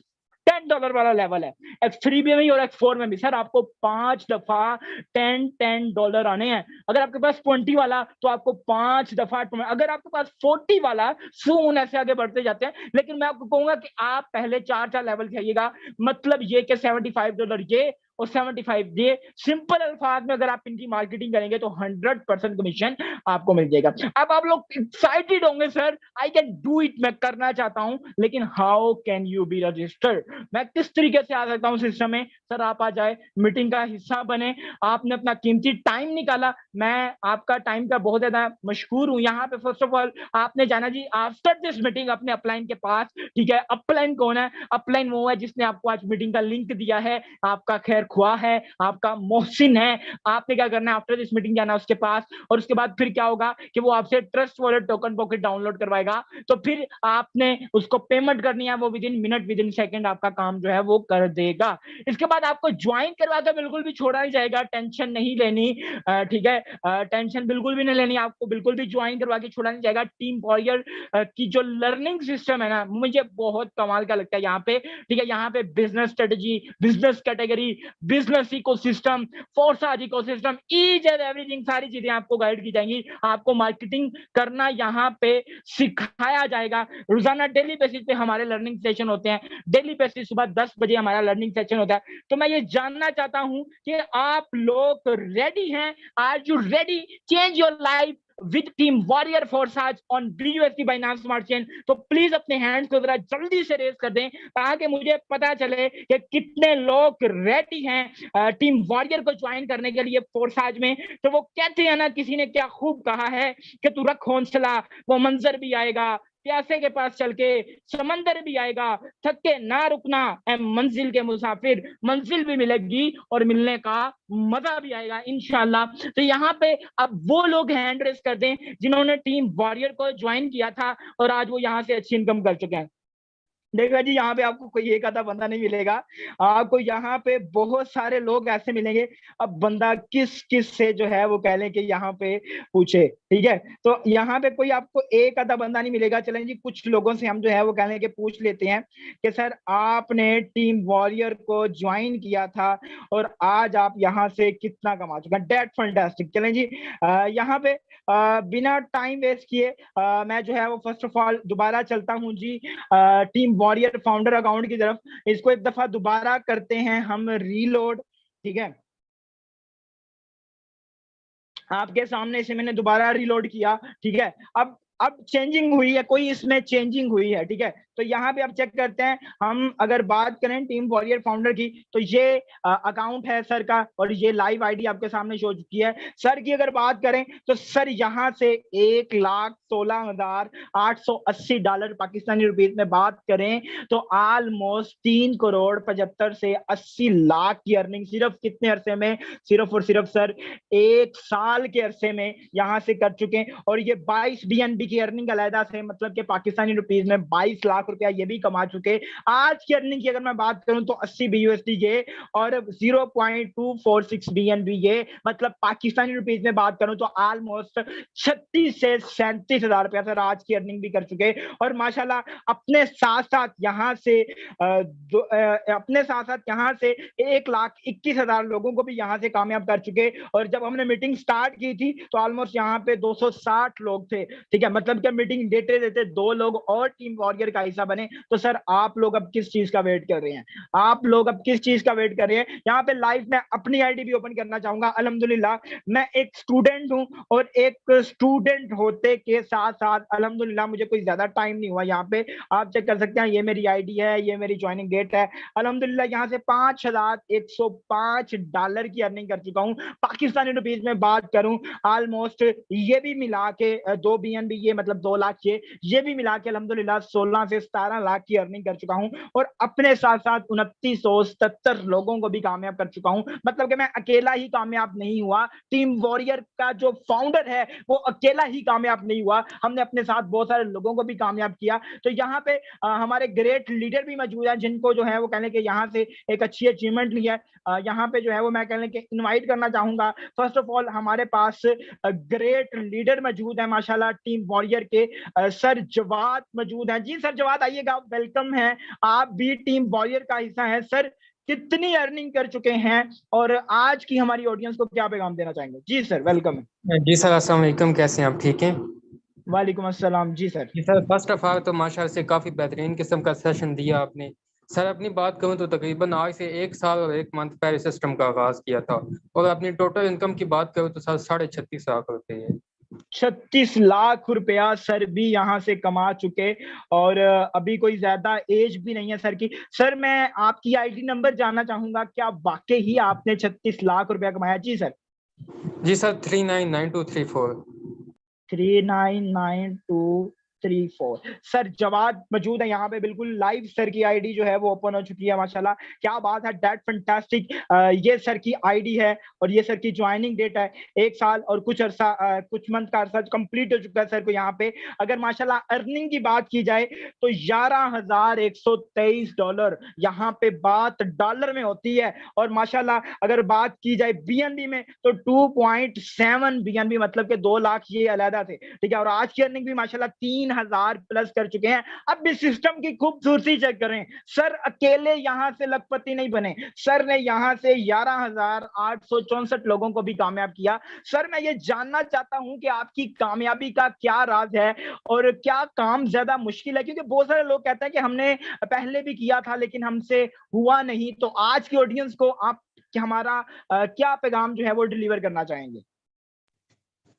$10 वाला लेवल है X3 में भी और X4 में भी। सर आपको 5 दफा $10 आने हैं। अगर आपके पास 20 वाला तो आपको 5 दफा, अगर आपके पास 40 वाला, सून ऐसे आगे बढ़ते जाते हैं। लेकिन मैं आपको कहूंगा कि आप पहले चार लेवल खेलिएगा। मतलब ये कि $75 ये और 75 ये। सिंपल अल्फाज में अगर आप इनकी मार्केटिंग करेंगे तो 100% कमीशन आपको मिल जाएगा। अब आप लोग एक्साइटेड होंगे, sir I can do it, मैं करना चाहता हूं, लेकिन how can you be registered, मैं किस तरीके से आ सकता हूं सिस्टम में। सर आप आ जाए, मीटिंग का हिस्सा बने, आपने अपना कीमती टाइम निकाला, मैं आपका टाइम का बहुत ज्यादा मशहूर हूं यहाँ पे। फर्स्ट ऑफ ऑल आपने जाना जी आफ्टर दिस मीटिंग अपने अपलाइन के पास, ठीक है। अपलाइन कौन है, अपलाइन वो है जिसने आपको आज मीटिंग का लिंक दिया है, आपका खैर ख्वाह है, आपका मोहसिन है। आपने क्या करना है, आफ्टर दिस मीटिंग जाना उसके पास, और उसके बाद फिर क्या होगा कि वो आपसे trust wallet token pocket download करवाएगा। तो फिर आपने उसको पेमेंट करनी है, वो with in minute with in second आपका काम जो है वो कर देगा। इसके बाद आपको ज्वाइन करवा कर बिल्कुल भी छोड़ा नहीं जाएगा, टेंशन नहीं लेनी, ठीक है। टेंशन बिल्कुल भी नहीं लेनी, आपको बिल्कुल भी ज्वाइन करवा के छोड़ा नहीं जाएगा। टीम वॉरियर की जो लर्निंग सिस्टम है ना, मुझे बहुत कमाल का लगता है यहाँ पे, ठीक है। यहाँ पे business strategy, business category, business ecosystem, Forsage ecosystem, each and everything, सारी चीजें आपको गाइड की जाएंगी। आपको मार्केटिंग करना यहाँ पे सिखाया जाएगा। रोजाना डेली बेसिस पे हमारे लर्निंग सेशन होते हैं, डेली बेसिस सुबह 10 बजे हमारा लर्निंग सेशन होता है। तो मैं ये जानना चाहता हूं कि आप लोग रेडी हैं, are you ready, change your life with team warrior Forsage on BUSD Binance smart chain. तो प्लीज अपने हैंड्स को जरा जल्दी से रेज कर दें ताकि मुझे पता चले कि कितने लोग रेडी हैं टीम वॉरियर को ज्वाइन करने के लिए फोर्साज में। तो वो कहते हैं ना, किसी ने क्या खूब कहा है कि तू रख हौसला, वो मंजर भी आएगा, प्यासे के पास चल के समंदर भी आएगा, थक के ना रुकना है मंजिल के मुसाफिर, मंजिल भी मिलेगी और मिलने का मजा भी आएगा इंशाल्लाह। तो यहाँ पे अब वो लोग हैंड रेस कर दें जिन्होंने टीम वॉरियर को ज्वाइन किया था और आज वो यहाँ से अच्छी इनकम कर चुके हैं। देखा जी, यहाँ पे आपको कोई एक आधा बंदा नहीं मिलेगा, आपको यहाँ पे बहुत सारे लोग ऐसे मिलेंगे। अब बंदा किस किस से जो है वो कह लें कि यहाँ पे पूछे, ठीक है। तो यहाँ पे कोई आपको एक आधा बंदा नहीं मिलेगा। चलें जी, कुछ लोगों से हम जो है वो कह लें कि पूछ लेते हैं कि सर आपने टीम वॉरियर को ज्वाइन किया था और आज आप यहाँ से कितना कमा चुके हैं। That fantastic. चलें जी, यहाँ पे बिना टाइम वेस्ट किए मैं जो है वो फर्स्ट ऑफ ऑल दोबारा चलता हूँ जी टीम वॉरियर फाउंडर अकाउंट की तरफ। इसको एक दफा दोबारा करते हैं हम रीलोड, ठीक है। आपके सामने से मैंने दोबारा रीलोड किया, ठीक है। अब चेंजिंग हुई है, कोई इसमें चेंजिंग हुई है, ठीक है। तो यहाँ पे आप चेक करते हैं, हम अगर बात करें टीम वॉरियर फाउंडर की तो ये अकाउंट है सर का और ये लाइव आईडी आपके सामने शो चुकी है। सर की अगर बात करें तो सर यहाँ से $1,16,880 पाकिस्तानी रुपीज में बात करें तो ऑलमोस्ट 3,75,00,000 से 80 लाख की अर्निंग सिर्फ कितने अरसे में, सिर्फ और सिर्फ सर 1 साल के अरसे में यहाँ से कर चुके हैं। और ये 22 BNB की अर्निंग अलहदा से, मतलब कि पाकिस्तानी रुपीज में 22 लाख रुपया ये भी कमा चुके। आज की अर्निंग की अगर मैं बात करूं तो 80 BUSD ये और 0.246 BNB ये, मतलब पाकिस्तानी रुपीज में बात करूं तो ऑलमोस्ट 36 से 37,000 रुपया सर आज की अर्निंग भी कर चुके। और माशाल्लाह अपने साथ साथ यहाँ से 1,21,000 लोगों को भी यहाँ से कामयाब कर चुके। और जब हमने मीटिंग स्टार्ट की थी तो ऑलमोस्ट यहाँ पे 260 लोग थे, ठीक है। मतलब कि मीटिंग देते देते 2 लोग और टीम वॉरियर का हिस्सा बने। तो सर आप लोग अब किस चीज का वेट कर रहे हैं? आप लोग अब किस चीज का वेट कर रहे हैं? यहाँ पे लाइव में अपनी आईडी भी ओपन करना चाहूंगा। अल्हम्दुलिल्लाह मैं एक स्टूडेंट हूँ, और एक स्टूडेंट होते के साथ साथ अल्हम्दुलिल्लाह मुझे कोई ज्यादा टाइम नहीं हुआ। यहाँ पे आप चेक कर सकते हैं, ये मेरी आईडी है, ये मेरी ज्वाइनिंग डेट है। अल्हम्दुलिल्लाह यहाँ से $5,105 की अर्निंग कर चुका हूँ। पाकिस्तानी रुपीज में बात करूं, ऑलमोस्ट ये भी मिला के 2 BNB, ये मतलब 2 लाख, ये भी मिला के अल्हम्दुलिल्लाह 16 से 17 लाख की अर्निंग कर चुका हूं। और अपने साथ साथ 2977 लोगों को भी कामयाब कर चुका हूं। मतलब कि मैं अकेला ही कामयाब नहीं हुआ, टीम वॉरियर का जो फाउंडर है वो अकेला ही कामयाब नहीं हुआ, हमने अपने साथ बहुत सारे लोगों को भी कामयाब किया। तो यहाँ पे हमारे ग्रेट लीडर भी मौजूद है, जिनको जो है वो कहने के यहाँ से एक अच्छी अचीवमेंट ली है। यहाँ पे जो है वो मैं कहने के इनवाइट करना चाहूंगा। फर्स्ट ऑफ ऑल हमारे पास ग्रेट लीडर मौजूद है माशाल्लाह टीम वॉरियर के, सर जवाद मौजूद हैं। जी सर जवाद आइएगा, वेलकम है, आप भी टीम वॉरियर का हिस्सा हैं। सर कितनी अर्निंग कर चुके हैं और आज की हमारी ऑडियंस को क्या पैगाम देना चाहेंगे? जी सर वेलकम है। जी सर, अस्सलाम वालेकुम, कैसे हैं आप? ठीक हैं? वालेकुम अस्सलाम। जी सर। जी सर, फर्स्ट ऑफ ऑल तो माशाल्लाह से काफ़ी बेहतरीन किस्म का सेशन दिया आपने। सर अपनी बात करूं तो तकरीबन आज से 1 साल और 1 मंथ पहले सिस्टम का आगाज़ किया था, और अपनी टोटल इनकम की बात करूं तो सर 36.5 लाख रुपए है। 36 लाख रुपया सर भी यहाँ से कमा चुके, और अभी कोई ज्यादा एज भी नहीं है सर की। सर मैं आपकी आईडी नंबर जानना चाहूंगा, क्या वाकई ही आपने 36 लाख रुपया कमाया? जी सर। जी सर, 399234। 399234। सर जवाद मौजूद है यहाँ पे, बिल्कुल लाइव सर की आईडी जो है वो ओपन हो चुकी है माशाल्लाह, क्या बात है, दैट फैंटास्टिक। ये सर की आईडी है और ये सर की ज्वाइनिंग डेट है। 1 साल और कुछ अरसा, कुछ मंथ का अरसा कंप्लीट हो चुका है सर को यहाँ पे। अगर माशाल्लाह अर्निंग की बात की जाए तो $11,123 यहाँ पे बात डॉलर में होती है। और माशाल्लाह अगर बात की जाए बीएनबी में तो 2.7 बीएनबी, मतलब के 2 लाख ये अलहदा थे, ठीक है। और आज की अर्निंग भी माशाल्लाह 3,000 प्लस कर चुके हैं। अब भी सिस्टम की खूबसूरती चेक करें, सर अकेले यहां से लखपति नहीं बने, सर ने यहां से 11,864 लोगों को भी कामयाब किया। सर मैं ये जानना चाहता हूं कि आपकी कामयाबी का क्या राज है और क्या काम ज्यादा मुश्किल है, क्योंकि बहुत सारे लोग कहते हैं कि हमने पहले भी किया था लेकिन हमसे हुआ नहीं। तो आज की ऑडियंस को आप हमारा क्या पैगाम जो है वो डिलीवर करना चाहेंगे?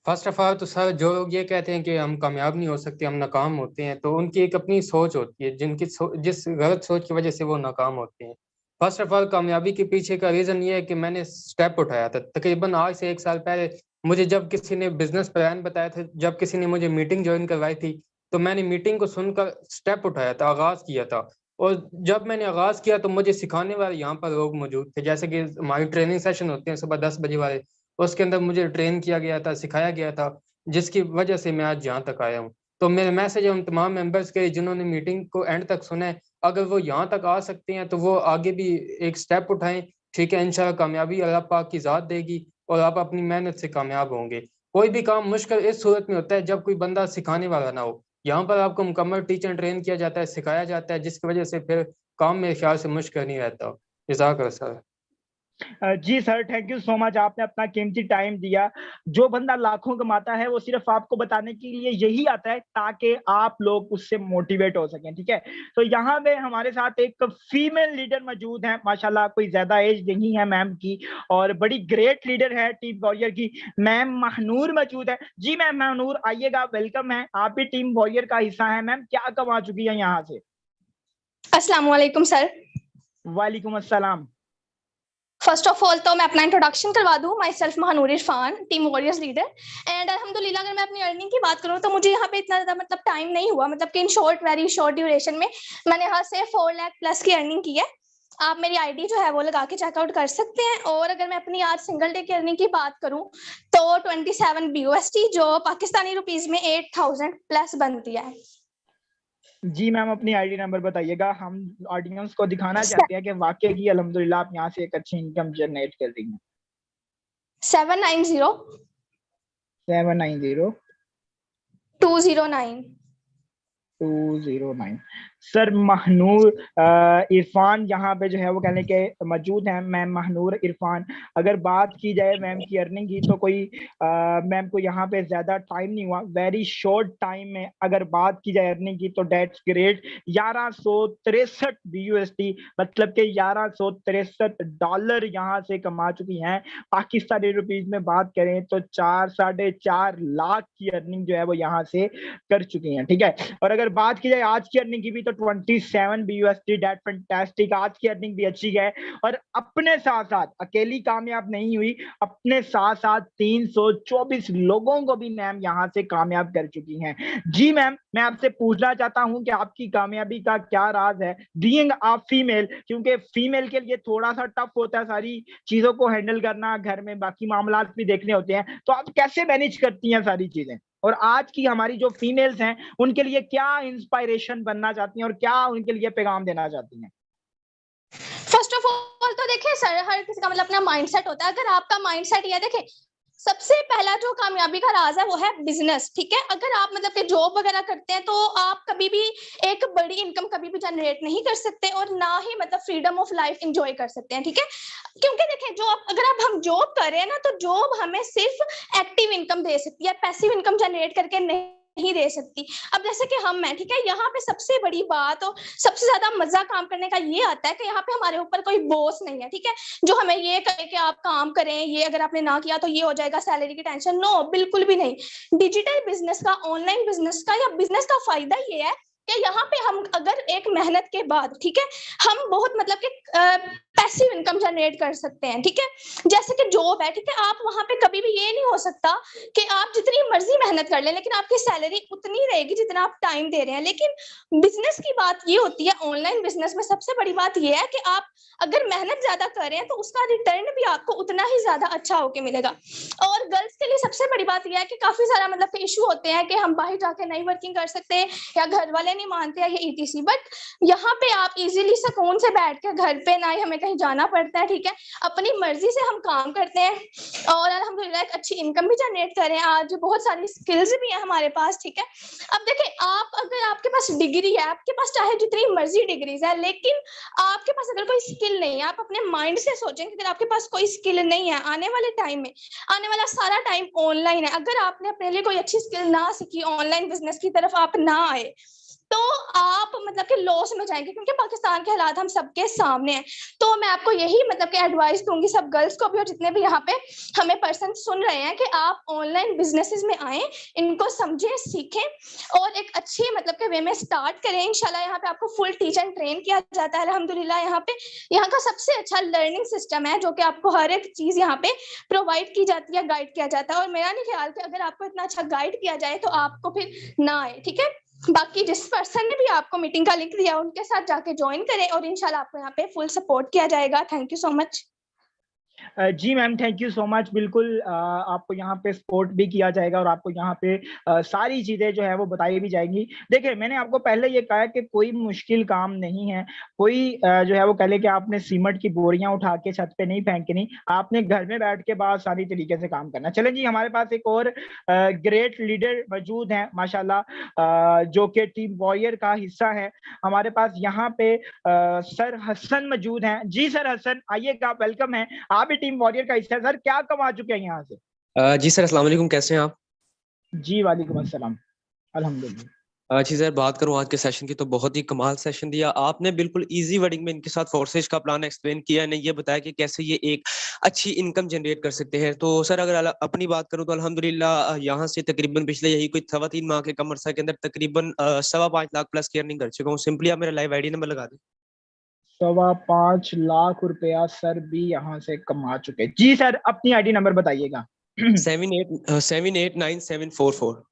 फर्स्ट ऑफ ऑल तो सर जो लोग ये कहते हैं कि हम कामयाब नहीं हो सकते, हम नाकाम होते हैं, तो उनकी एक अपनी सोच होती है, जिस गलत सोच की वजह से वो नाकाम होते हैं। फर्स्ट ऑफ ऑल कामयाबी के पीछे का रीज़न ये है कि मैंने स्टेप उठाया था। तकरीबन आज से 1 साल पहले मुझे जब किसी ने बिजनेस प्लान बताया था, जब किसी ने मुझे मीटिंग ज्वाइन करवाई थी, तो मैंने मीटिंग को सुनकर स्टेप उठाया था, आगाज़ किया था। और जब मैंने आगाज़ किया तो मुझे सिखाने वाले यहाँ पर लोग मौजूद थे, जैसे कि हमारी ट्रेनिंग सेशन होते हैं सुबह 10 बजे वाले, उसके अंदर मुझे ट्रेन किया गया था, सिखाया गया था, जिसकी वजह से मैं आज यहाँ तक आया हूँ। तो मेरा मैसेज उन तमाम मेंबर्स के जिन्होंने मीटिंग को एंड तक सुना है, अगर वो यहाँ तक आ सकते हैं तो वो आगे भी एक स्टेप उठाएं, ठीक है। इंशाल्लाह कामयाबी अल्लाह पाक की ज़ात देगी और आप अपनी मेहनत से कामयाब होंगे। कोई भी काम मुश्किल इस सूरत में होता है जब कोई बंदा सिखाने वाला ना हो। यहाँ पर आपको मुकम्मल टीचर ट्रेन किया जाता है, सिखाया जाता है, जिसकी वजह से फिर काम मेरे ख्याल से मुश्किल नहीं रहता। जज़ाकल्लाह सर। जी sir, thank you so much, आपने अपना कीमती टाइम दिया। जो बंदा लाखों कमाता है वो सिर्फ आपको बताने के लिए यही आता है ताकि आप लोग उससे मोटिवेट हो सकें, ठीक है। तो यहाँ पे हमारे साथ एक फीमेल लीडर मौजूद है माशाल्लाह, कोई ज्यादा एज नहीं है मैम की, और बड़ी ग्रेट लीडर है टीम वॉरियर की। मैम महानूर मौजूद है। जी मैम महानूर आइएगा, वेलकम है, आप भी टीम वॉरियर का हिस्सा है। मैम क्या कमा चुकी है यहाँ से? अस्सलाम वालेकुम सर। वालेकुम अस्सलाम। फर्स्ट ऑफ ऑल तो मैं अपना इंट्रोडक्शन करवा दूं, my self Mahnoor Irfan, team warriors leader. And अल्हम्दुलिल्लाह अगर मैं अपनी अर्निंग की बात करूं तो मुझे यहाँ पे इतना ज्यादा मतलब टाइम नहीं हुआ, मतलब कि in short, very short duration में मैंने यहाँ से 4 लाख प्लस की अर्निंग की है। आप मेरी आईडी जो है वो लगा के चेकआउट कर सकते हैं। और अगर मैं अपनी आज सिंगल डे की अर्निंग की बात करूं तो 27 BUSD, जो पाकिस्तानी रुपीज में 8,000 प्लस बनती है। जी मैम अपनी आईडी नंबर बताइएगा, हम ऑडियंस को दिखाना चाहते हैं कि वाकई की अल्हम्दुलिल्लाह आप यहाँ से एक अच्छी इनकम जनरेट कर रही हैं। 790 790 209 209। सर महानूर इरफान यहाँ पे जो है वो कहने के मौजूद हैं। मैम महानूर इरफान, अगर बात की जाए मैम की अर्निंग की तो कोई मैम को यहाँ पे ज्यादा टाइम नहीं हुआ, वेरी शॉर्ट टाइम में अगर बात की जाए अर्निंग की तो डेट्स ग्रेट। 1163 BUSD मतलब के $1163 यहाँ से कमा चुकी हैं। पाकिस्तानी रुपीज में बात करें तो 4-4.5 लाख की अर्निंग जो है वो यहाँ से कर चुकी हैं, ठीक है। और अगर बात की जाए आज की अर्निंग की भी तो 27 BUSD, डेट फैंटास्टिक, आज की अर्निंग भी अच्छी है। और अपने साथ साथ अकेली कामयाब नहीं हुई, अपने साथ साथ 324 लोगों को भी मैम यहाँ से कामयाब कर चुकी हैं। जी मैम, मैं आपसे पूछना चाहता हूं कि आपकी कामयाबी का क्या राज है, बीइंग आप फीमेल, क्योंकि फीमेल के लिए थोड़ा सा टफ होता है सारी चीजों को हैंडल करना, घर में बाकी मामलात भी देखने होते हैं, तो आप कैसे मैनेज करती हैं सारी चीजें? और आज की हमारी जो फीमेल्स हैं उनके लिए क्या इंस्पायरेशन बनना चाहती हैं और क्या उनके लिए पैगाम देना चाहती हैं? फर्स्ट ऑफ ऑल तो देखिए सर, हर किसी का मतलब अपना माइंडसेट होता है। अगर आपका माइंडसेट ये देखिए, सबसे पहला जो कामयाबी का राज है वो है बिजनेस, ठीक है। अगर आप मतलब कि जॉब वगैरह करते हैं तो आप कभी भी एक बड़ी इनकम कभी भी जनरेट नहीं कर सकते और ना ही मतलब फ्रीडम ऑफ लाइफ एंजॉय कर सकते हैं, ठीक है। क्योंकि देखिए जॉब, अगर आप हम जॉब कर रहे हैं ना, तो जॉब हमें सिर्फ एक्टिव इनकम दे सकती है, पैसिव इनकम जनरेट करके नहीं दे सकती। अब जैसे कि हम हैं, ठीक है, यहाँ पे सबसे बड़ी बात और सबसे ज्यादा मजा काम करने का ये आता है कि यहाँ पे हमारे ऊपर कोई बॉस नहीं है, ठीक है, जो हमें ये कहे कि आप काम करें, ये अगर आपने ना किया तो ये हो जाएगा, सैलरी की टेंशन, नो, बिल्कुल भी नहीं। डिजिटल बिजनेस का, ऑनलाइन बिजनेस का या बिजनेस का फायदा ये है कि यहाँ पे हम अगर एक मेहनत के बाद, ठीक है, हम बहुत मतलब कि पैसिव इनकम जनरेट कर सकते हैं, ठीक है। जैसे कि जॉब है, ठीक है, आप वहां पे कभी भी ये नहीं हो सकता कि आप जितनी मर्जी मेहनत कर लें लेकिन आपकी सैलरी उतनी रहेगी जितना आप टाइम दे रहे हैं। लेकिन बिजनेस की बात ये होती है, ऑनलाइन बिजनेस में सबसे बड़ी बात ये है कि आप अगर मेहनत ज्यादा कर रहे हैं तो उसका रिटर्न भी आपको उतना ही ज्यादा अच्छा होके मिलेगा। और गर्ल्स के लिए सबसे बड़ी बात यह है कि काफी सारा मतलब इशू होते हैं कि हम बाहर जाके नहीं वर्किंग कर सकते या घर वाले नहीं मानते हैं, ये ETC, बट यहाँ पे आप इजीली सुकून से बैठ के घर पे, ना ही हमें कहीं जाना पड़ता है, ठीक है, अपनी मर्जी से हम काम करते हैं और अल्हम्दुलिल्लाह एक अच्छी इनकम भी जनरेट करें। आज बहुत सारी स्किल्स भी है हमारे पास, ठीक है। अब देखिए, आप अगर आपके पास डिग्री है, आपके पास चाहे जितनी मर्जी डिग्रीज है, लेकिन आपके पास अगर कोई स्किल नहीं है, आप अपने माइंड से सोचें कि अगर आपके पास कोई स्किल नहीं है, आने वाले टाइम में, आने वाला सारा टाइम ऑनलाइन है, अगर आपने अपने लिए कोई अच्छी स्किल ना सीखी, ऑनलाइन बिजनेस की तरफ आप ना आए, तो आप मतलब कि लॉस में जाएंगे, क्योंकि पाकिस्तान के हालात हम सबके सामने हैं। तो मैं आपको यही मतलब कि एडवाइस दूंगी सब गर्ल्स को भी, और जितने भी यहाँ पे हमें पर्सन सुन रहे हैं, कि आप ऑनलाइन बिजनेसेस में आए, इनको समझें, सीखें और एक अच्छी मतलब के वे में स्टार्ट करें। इंशाल्लाह यहाँ पे आपको फुल टीच एंड ट्रेन किया जाता है अल्हम्दुलिल्लाह। यहाँ पे यहाँ का सबसे अच्छा लर्निंग सिस्टम है, जो कि आपको हर एक चीज यहाँ पे प्रोवाइड की जाती है, गाइड किया जाता है। और मेरा नहीं ख्याल कि अगर आपको इतना अच्छा गाइड किया जाए तो आपको फिर ना आए, ठीक है। बाकी जिस पर्सन ने भी आपको मीटिंग का लिंक दिया, उनके साथ जाके ज्वाइन करें और इंशाल्लाह आपको यहाँ पे फुल सपोर्ट किया जाएगा। Thank you so much. जी ma'am, thank you so much. बिल्कुल आपको यहाँ पे सपोर्ट भी किया जाएगा और आपको यहाँ पे सारी चीजें जो है वो बताई भी जाएंगी। देखिए, मैंने आपको पहले ये कहा कि कोई मुश्किल काम नहीं है, कोई जो है वो कह ले कि आपने सीमेंट की बोरियां उठा के छत पे नहीं फेंकनी, आपने घर में बैठ के बाद सारी तरीके से काम करना। चलें जी, हमारे पास एक और ग्रेट लीडर मौजूद हैं माशाल्लाह, जो कि टीम वॉरियर का हिस्सा है। हमारे पास यहाँ पे सर हसन मौजूद हैं। जी सर हसन, आइएगा, वेलकम है, आप भी टीम वॉरियर का हिस्सा। सर क्या कमा चुके हैं यहाँ से? जी सर, अस्सलाम वालेकुम, कैसे हैं आप? जी वालेकुम अस्सलाम, अल्हम्दुलिल्लाह। जी सर, बात करूं आज के सेशन की तो बहुत ही कमाल सेशन दिया आपने, बिल्कुल इजी वर्डिंग में इनके साथ फोर्सेज का प्लान एक्सप्लेन किया है, ये बताया कि कैसे ये एक अच्छी इनकम जनरेट कर सकते हैं। तो सर अगर अपनी बात करूं तो अल्हम्दुलिल्लाह यहाँ से तकरीबन पिछले यही कोई 3 माह के कम अरसा के अंदर तकरीबन 5.25 लाख प्लस की अर्निंग कर चुका हूँ। सिंपली आप मेरा लाइव आईडी नंबर लगा दें। 5.25 लाख रुपया सर भी यहाँ से कमा चुके। जी सर, अपनी आईडी नंबर बताइएगा। 789744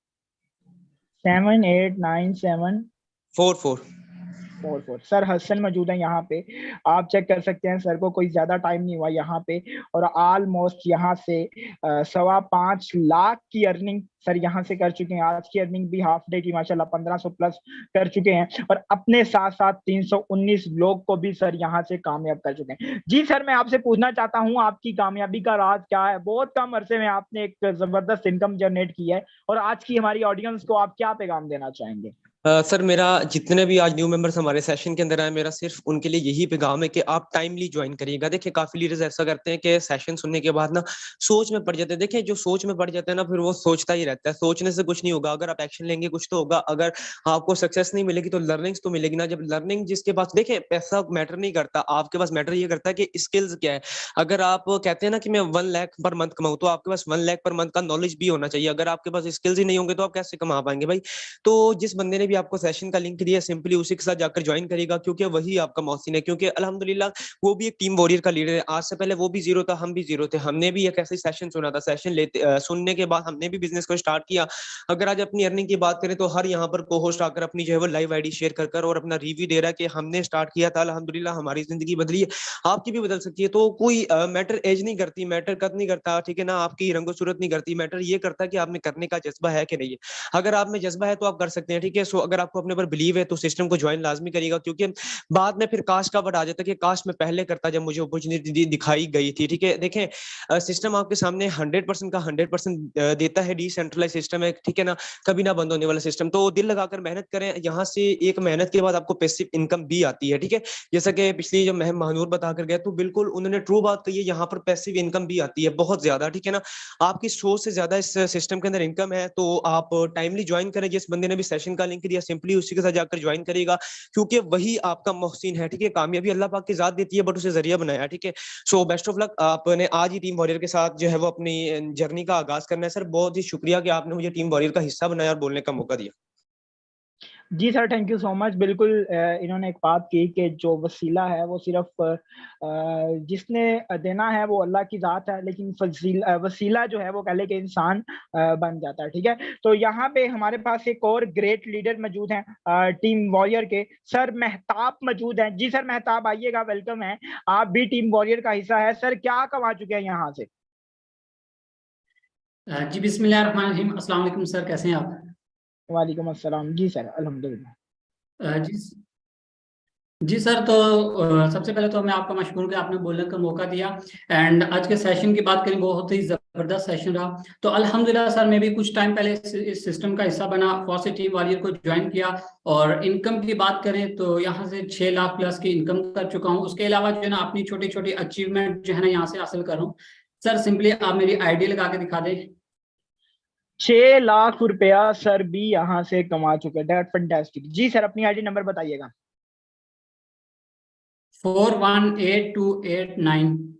789744। सर हसन मौजूद है यहाँ पे, आप चेक कर सकते हैं। सर को कोई ज्यादा टाइम नहीं हुआ यहाँ पे और ऑलमोस्ट यहाँ से 5.25 लाख की अर्निंग सर यहाँ से कर चुके हैं। आज की अर्निंग भी हाफ डे की माशाल्लाह 1500 प्लस कर चुके हैं और अपने साथ साथ 319 लोग को भी सर यहाँ से कामयाब कर चुके हैं। जी सर, मैं आपसे पूछना चाहता हूँ आपकी कामयाबी का राज क्या है? बहुत कम अरसे में आपने एक जबरदस्त इनकम जनरेट की है और आज की हमारी ऑडियंस को आप क्या पैगाम देना चाहेंगे? सर मेरा जितने भी आज न्यू मेंबर्स हमारे सेशन के अंदर आए, मेरा सिर्फ उनके लिए यही पैगाम है कि आप टाइमली ज्वाइन करिएगा। देखिए काफी लीडर्स ऐसा करते हैं कि सेशन सुनने के बाद ना सोच में पड़ जाते हैं। देखिए जो सोच में पड़ जाता है ना, फिर वो सोचता ही रहता है। सोचने से कुछ नहीं होगा, अगर आप एक्शन लेंगे कुछ तो होगा। अगर आपको सक्सेस नहीं मिलेगी तो लर्निंग्स तो मिलेगी ना। जब लर्निंग जिसके पास, देखिए पैसा मैटर नहीं करता आपके पास, मैटर ये करता है कि स्किल्स क्या है। अगर आप कहते हैं ना कि मैं 1 लाख पर मंथ कमाऊं, तो आपके पास 1 लाख पर मंथ का नॉलेज भी होना चाहिए। अगर आपके पास स्किल्स ही नहीं होंगे तो आप कैसे कमा पाएंगे भाई। तो जिस बंदे ने भी आपको सेशन का लिंक दिया, सिंपली उसी के साथ जाकर ज्वाइन करेगा, क्योंकि वही आपका मोहसिन है। क्योंकि अल्हम्दुलिल्लाह वो भी एक टीम वॉरियर का लीडर है। आज से पहले वो भी जीरो था, हम भी जीरो थे। हमने भी एक ऐसे सेशन सुना था, सेशन लेते सुनने के बाद हमने भी बिजनेस को स्टार्ट किया। अगर आज अपनी अर्निंग की बात करें तो हर यहाँ पर को होस्ट आकर अपनी जो है वो लाइव आईडी शेयर कर और अपना रिव्यू दे रहा है कि हमने स्टार्ट किया था, अल्हम्दुलिल्लाह हमारी जिंदगी बदली है, आपकी भी बदल सकती है। तो कोई मैटर एज नहीं करती, मैटर कद नहीं करता, ठीक है ना, आपकी रंगो सूरत नहीं करती। मैटर ये करता है कि आपने करने का जज्बा है कि नहीं है। अगर आप में जज्बा है तो आप कर सकते हैं, ठीक है। सो अगर आपको अपने पर बिलीव है तो सिस्टम को ज्वाइन लाजमी करिएगा, क्योंकि बाद में फिर कास्ट का वर्ड आ जाता है कि कास्ट में पहले करता जब मुझे अपॉर्चुनिटी दिखाई गई थी, ठीक है। देखें सिस्टम आपके सामने 100% का 100% देता है। डिसेंट्रलाइज सिस्टम है, ठीक है ना, कभी ना बंद होने वाला सिस्टम। तो दिल लगाकर मेहनत करें, यहाँ से एक मेहनत के बाद आपको पैसिव इनकम भी आती है, ठीक है। जैसा कि पिछली जो महानूर बता कर गया, तो बिल्कुल उन्होंने ट्रू बात कही है, यहाँ पर पैसिव इनकम भी आती है बहुत ज्यादा, ठीक है ना। आपकी सोच से ज्यादा इस सिस्टम के अंदर इनकम है। तो आप टाइमली ज्वाइन करें। जिस बंदे ने भी सेशन का लिंक दिया, सिंपली उसी के साथ जाकर ज्वाइन करेगा, क्योंकि वही आपका मोहसिन है, ठीक है। कामयाबी अल्लाह पाक की जात देती है, बट उसे जरिया बनाया, ठीक है। So best of luck. आपने आज ही टीम वॉरियर के साथ जो है वो अपनी जर्नी का आगाज करना है। सर बहुत ही शुक्रिया कि आपने मुझे टीम वॉरियर का हिस्सा बनाया और बोलने का मौका दिया। जी sir, thank you so much. बिल्कुल इन्होंने एक बात की कि जो वसीला है वो सिर्फ जिसने देना है वो अल्लाह की ज़ात है, लेकिन वसीला जो है वो कह ले कि इंसान बन जाता है, ठीक है। तो यहाँ पे हमारे पास एक और ग्रेट लीडर मौजूद हैं टीम वॉरियर के, सर मेहताब मौजूद हैं। जी सर मेहताब आइएगा, वेलकम है। आप भी टीम वॉरियर का हिस्सा है। सर क्या कमा चुके हैं यहाँ से? जी बिस्मिल्लाहिर्रहमानिर्रहीम। अस्सलाम वालेकुम सर, कैसे हैं आप? वालेकुम अस्सलाम। जी सर अल्हम्दुलिल्लाह। जी जी सर, तो सबसे पहले तो मैं आपका मशकूर कि आपने बोलने का मौका दिया। एंड आज के सेशन की बात करें, बहुत ही ज़बरदस्त सेशन रहा। तो अल्हम्दुलिल्लाह सर, मैं भी कुछ टाइम पहले इस सिस्टम का हिस्सा बना, फॉसिट टीम वॉरियर को ज्वाइन किया। और इनकम की बात करें तो यहाँ से 6 लाख प्लस की इनकम कर चुका हूँ। उसके अलावा जो है ना अपनी छोटी छोटी अचीवमेंट जो है ना यहाँ से हासिल कर रहा हूँ। सर सिंपली आप मेरी आईडी लगा के दिखा दें। 6 लाख रुपया सर भी यहाँ से कमा चुके हैं। That fantastic. जी सर अपनी आईडी नंबर बताइएगा। 418289।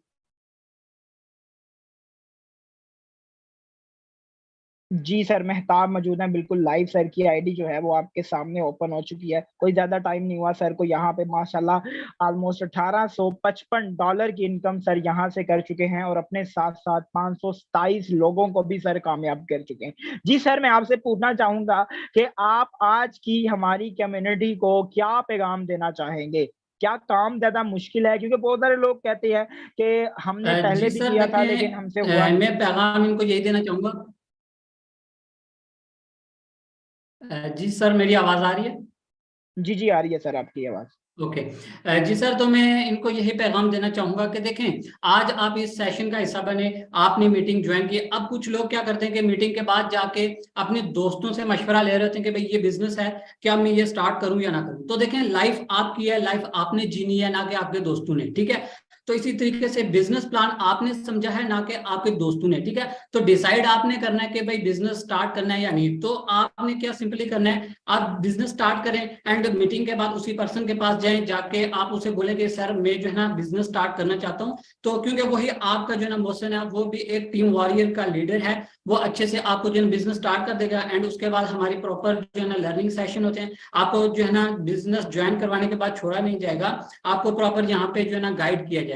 जी सर मेहताब मौजूद हैं, बिल्कुल लाइव। सर की आईडी जो है वो आपके सामने ओपन हो चुकी है। कोई ज्यादा टाइम नहीं हुआ सर को यहाँ पे माशाल्लाह ऑलमोस्ट $1855 की इनकम सर यहाँ से कर चुके हैं, और अपने साथ साथ 527 लोगों को भी सर कामयाब कर चुके हैं। जी सर मैं आपसे पूछना चाहूंगा कि आप आज की हमारी कम्युनिटी को क्या पैगाम देना चाहेंगे? क्या काम ज्यादा मुश्किल है? क्योंकि बहुत सारे लोग कहते हैं कि हमने पहले जी भी सर किया था देखें, लेकिन हमसे हुआ नहीं। मैं पैगाम इनको यही देना चाहूंगा। जी सर, मेरी आवाज आ रही है? जी आ रही है सर आपकी आवाज। ओके। जी सर, तो मैं इनको यही पैगाम देना चाहूंगा कि देखें, आज आप इस सेशन का हिस्सा बने, आपने मीटिंग ज्वाइन की। अब कुछ लोग क्या करते हैं कि मीटिंग के बाद जाके अपने दोस्तों से मशवरा ले रहे होते हैं कि भाई ये बिजनेस है, क्या मैं ये स्टार्ट करूं या ना करूं। तो देखें, लाइफ आपकी है, लाइफ आपने जीनी है, ना कि आपके दोस्तों ने, ठीक है। तो इसी तरीके से बिजनेस प्लान आपने समझा है, ना कि आपके दोस्तों ने, ठीक है। तो डिसाइड आपने करना है कि भाई बिजनेस स्टार्ट करना है या नहीं। तो आपने क्या सिंपली करना है, आप बिजनेस स्टार्ट करें एंड मीटिंग के बाद उसी पर्सन के पास जाएं, जाके आप उसे बोले कि सर मैं जो है ना बिजनेस स्टार्ट करना चाहता हूं। तो क्योंकि वही आपका जो है ना मोहसिन है, वो भी एक टीम वॉरियर का लीडर है, वो अच्छे से आपको जो है बिजनेस स्टार्ट कर देगा। एंड उसके बाद हमारी प्रॉपर जो है ना लर्निंग सेशन होते हैं, आपको जो है ना बिजनेस ज्वाइन करवाने के बाद छोड़ा नहीं जाएगा, आपको प्रॉपर यहाँ पे जो है ना गाइड किया जाएगा।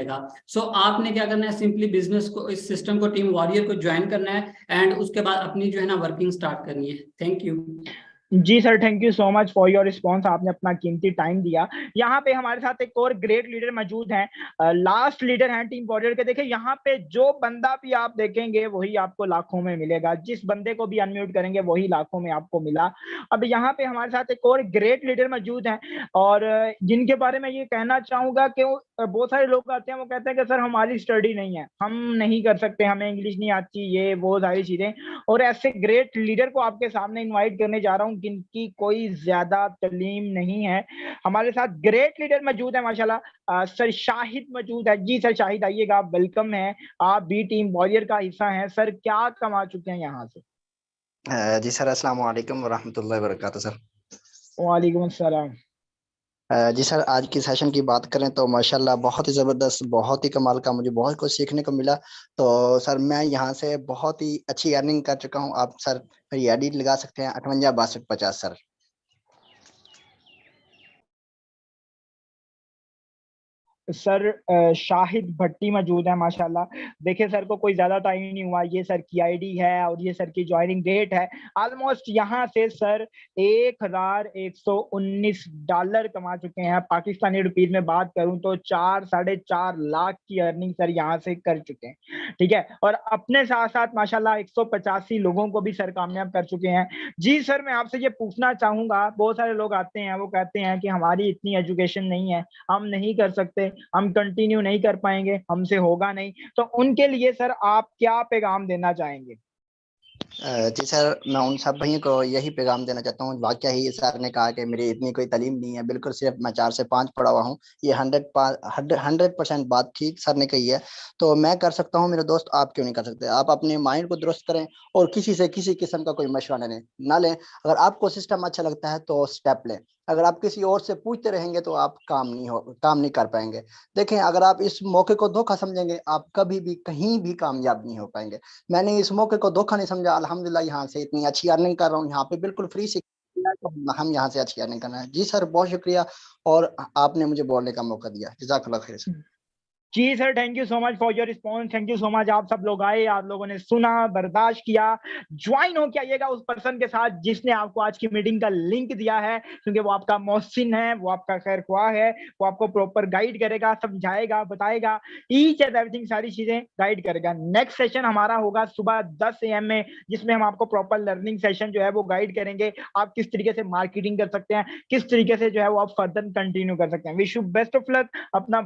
सो आपने क्या करना है, सिंपली बिजनेस को, इस सिस्टम को, टीम वॉरियर को ज्वाइन करना है एंड उसके बाद अपनी जो है ना वर्किंग स्टार्ट करनी है। Thank you. जी sir thank you so much for your response. आपने अपना कीमती टाइम दिया। यहाँ पे हमारे साथ एक और ग्रेट लीडर मौजूद हैं, लास्ट लीडर हैं टीम वॉरियर के। देखिए यहाँ पे जो बंदा भी आप देखेंगे वही आपको लाखों में मिलेगा, जिस बंदे को भी अनम्यूट करेंगे वही लाखों में आपको मिला। अब यहाँ पे हमारे साथ एक और ग्रेट लीडर मौजूद हैं, और जिनके बारे में ये कहना चाहूंगा कि बहुत सारे लोग आते हैं, वो कहते हैं कि सर हमारी स्टडी नहीं है, हम नहीं कर सकते, हमें इंग्लिश नहीं आती, ये वो सारी चीजें। और ऐसे ग्रेट लीडर को आपके सामने इनवाइट करने जा रहा हूँ जिनकी कोई ज्यादा तालीम नहीं है। हमारे साथ ग्रेट लीडर मौजूद है माशाल्लाह। सर शाहिद मौजूद है। जी सर शाहिद आइएगा, वेलकम है। आप बी टीम वॉरियर का हिस्सा हैं सर, क्या कमा चुके हैं यहाँ से? जी सर, अस्सलाम वालेकुम वरहमतुल्लाहि वबरकातुहू सर। वालेकुम अस्सलाम। जी सर, आज की सेशन की बात करें तो माशाल्लाह बहुत ही ज़बरदस्त, बहुत ही कमाल का, मुझे बहुत कुछ सीखने को मिला। तो सर मैं यहाँ से बहुत ही अच्छी अर्निंग कर चुका हूँ। आप सर मेरी आईडी लगा सकते हैं 58 62 50 सर। सर शाहिद भट्टी मौजूद है माशाल्लाह। देखिए सर को कोई ज्यादा टाइम नहीं हुआ, ये सर की आईडी है और ये सर की ज्वाइनिंग डेट है। ऑलमोस्ट यहाँ से सर $1119 कमा चुके हैं। पाकिस्तानी रुपीज में बात करूं तो 4-4.5 लाख की अर्निंग सर यहाँ से कर चुके हैं, ठीक है। और अपने साथ साथ माशाल्लाह 185 लोगों को भी सर कामयाब कर चुके हैं। जी सर, मैं आपसे ये पूछना चाहूंगा, बहुत सारे लोग आते हैं वो कहते हैं कि हमारी इतनी एजुकेशन नहीं है, हम नहीं कर सकते, हम कंटिन्यू नहीं कर पाएंगे, हमसे होगा नहीं, तो उनके लिए सर आप क्या पैगाम देना चाहेंगे? जी सर, मैं उन सब भाइयों को यही पैगाम देना चाहता हूँ। वाकया ही सर ने कहा कि मेरी इतनी कोई तालीम नहीं है, बिल्कुल सिर्फ मैं 4 से 5 पढ़ा हुआ हूँ। ये 100% बात ठीक सर ने कही है। तो मैं कर सकता हूँ, मेरे दोस्त आप क्यों नहीं कर सकते? आप अपने माइंड को दुरुस्त करें और किसी से किसी किस्म का कोई मशवरा ना लें। अगर आपको सिस्टम अच्छा लगता है तो स्टेप लें। अगर आप किसी और से पूछते रहेंगे तो आप काम नहीं कर पाएंगे। देखें, अगर आप इस मौके को धोखा समझेंगे, आप कभी भी कहीं भी कामयाब नहीं हो पाएंगे। मैंने इस मौके को धोखा नहीं समझा। अल्हम्दुलिल्लाह यहाँ से इतनी अच्छी अर्निंग कर रहा हूँ, यहाँ पे बिल्कुल फ्री से, तो हम यहाँ से अच्छी अर्निंग करना है। जी सर, बहुत शुक्रिया और आपने मुझे बोलने का मौका दिया। जज़ाकल्लाह खैर सर। जी sir, thank you so much for your response. Thank you so much. आप सब लोग आए, आप लोगों ने सुना, बर्दाश्त किया। ज्वाइन हो के आइएगा उस पर्सन के साथ जिसने आपको आज की मीटिंग का लिंक दिया है, क्योंकि वो आपका मोहसिन है, वो आपका खैर ख्वाह है, वो आपको प्रॉपर गाइड करेगा, समझाएगा, बताएगा, ईच एंड एवरीथिंग, सारी चीजें गाइड करेगा। नेक्स्ट सेशन हमारा होगा सुबह 10 AM में, जिसमें हम आपको प्रॉपर लर्निंग सेशन जो है वो गाइड करेंगे। आप किस तरीके से मार्केटिंग कर सकते हैं, किस तरीके से जो है वो आप फर्दर कंटिन्यू कर सकते हैं। Wish you best of luck. अपना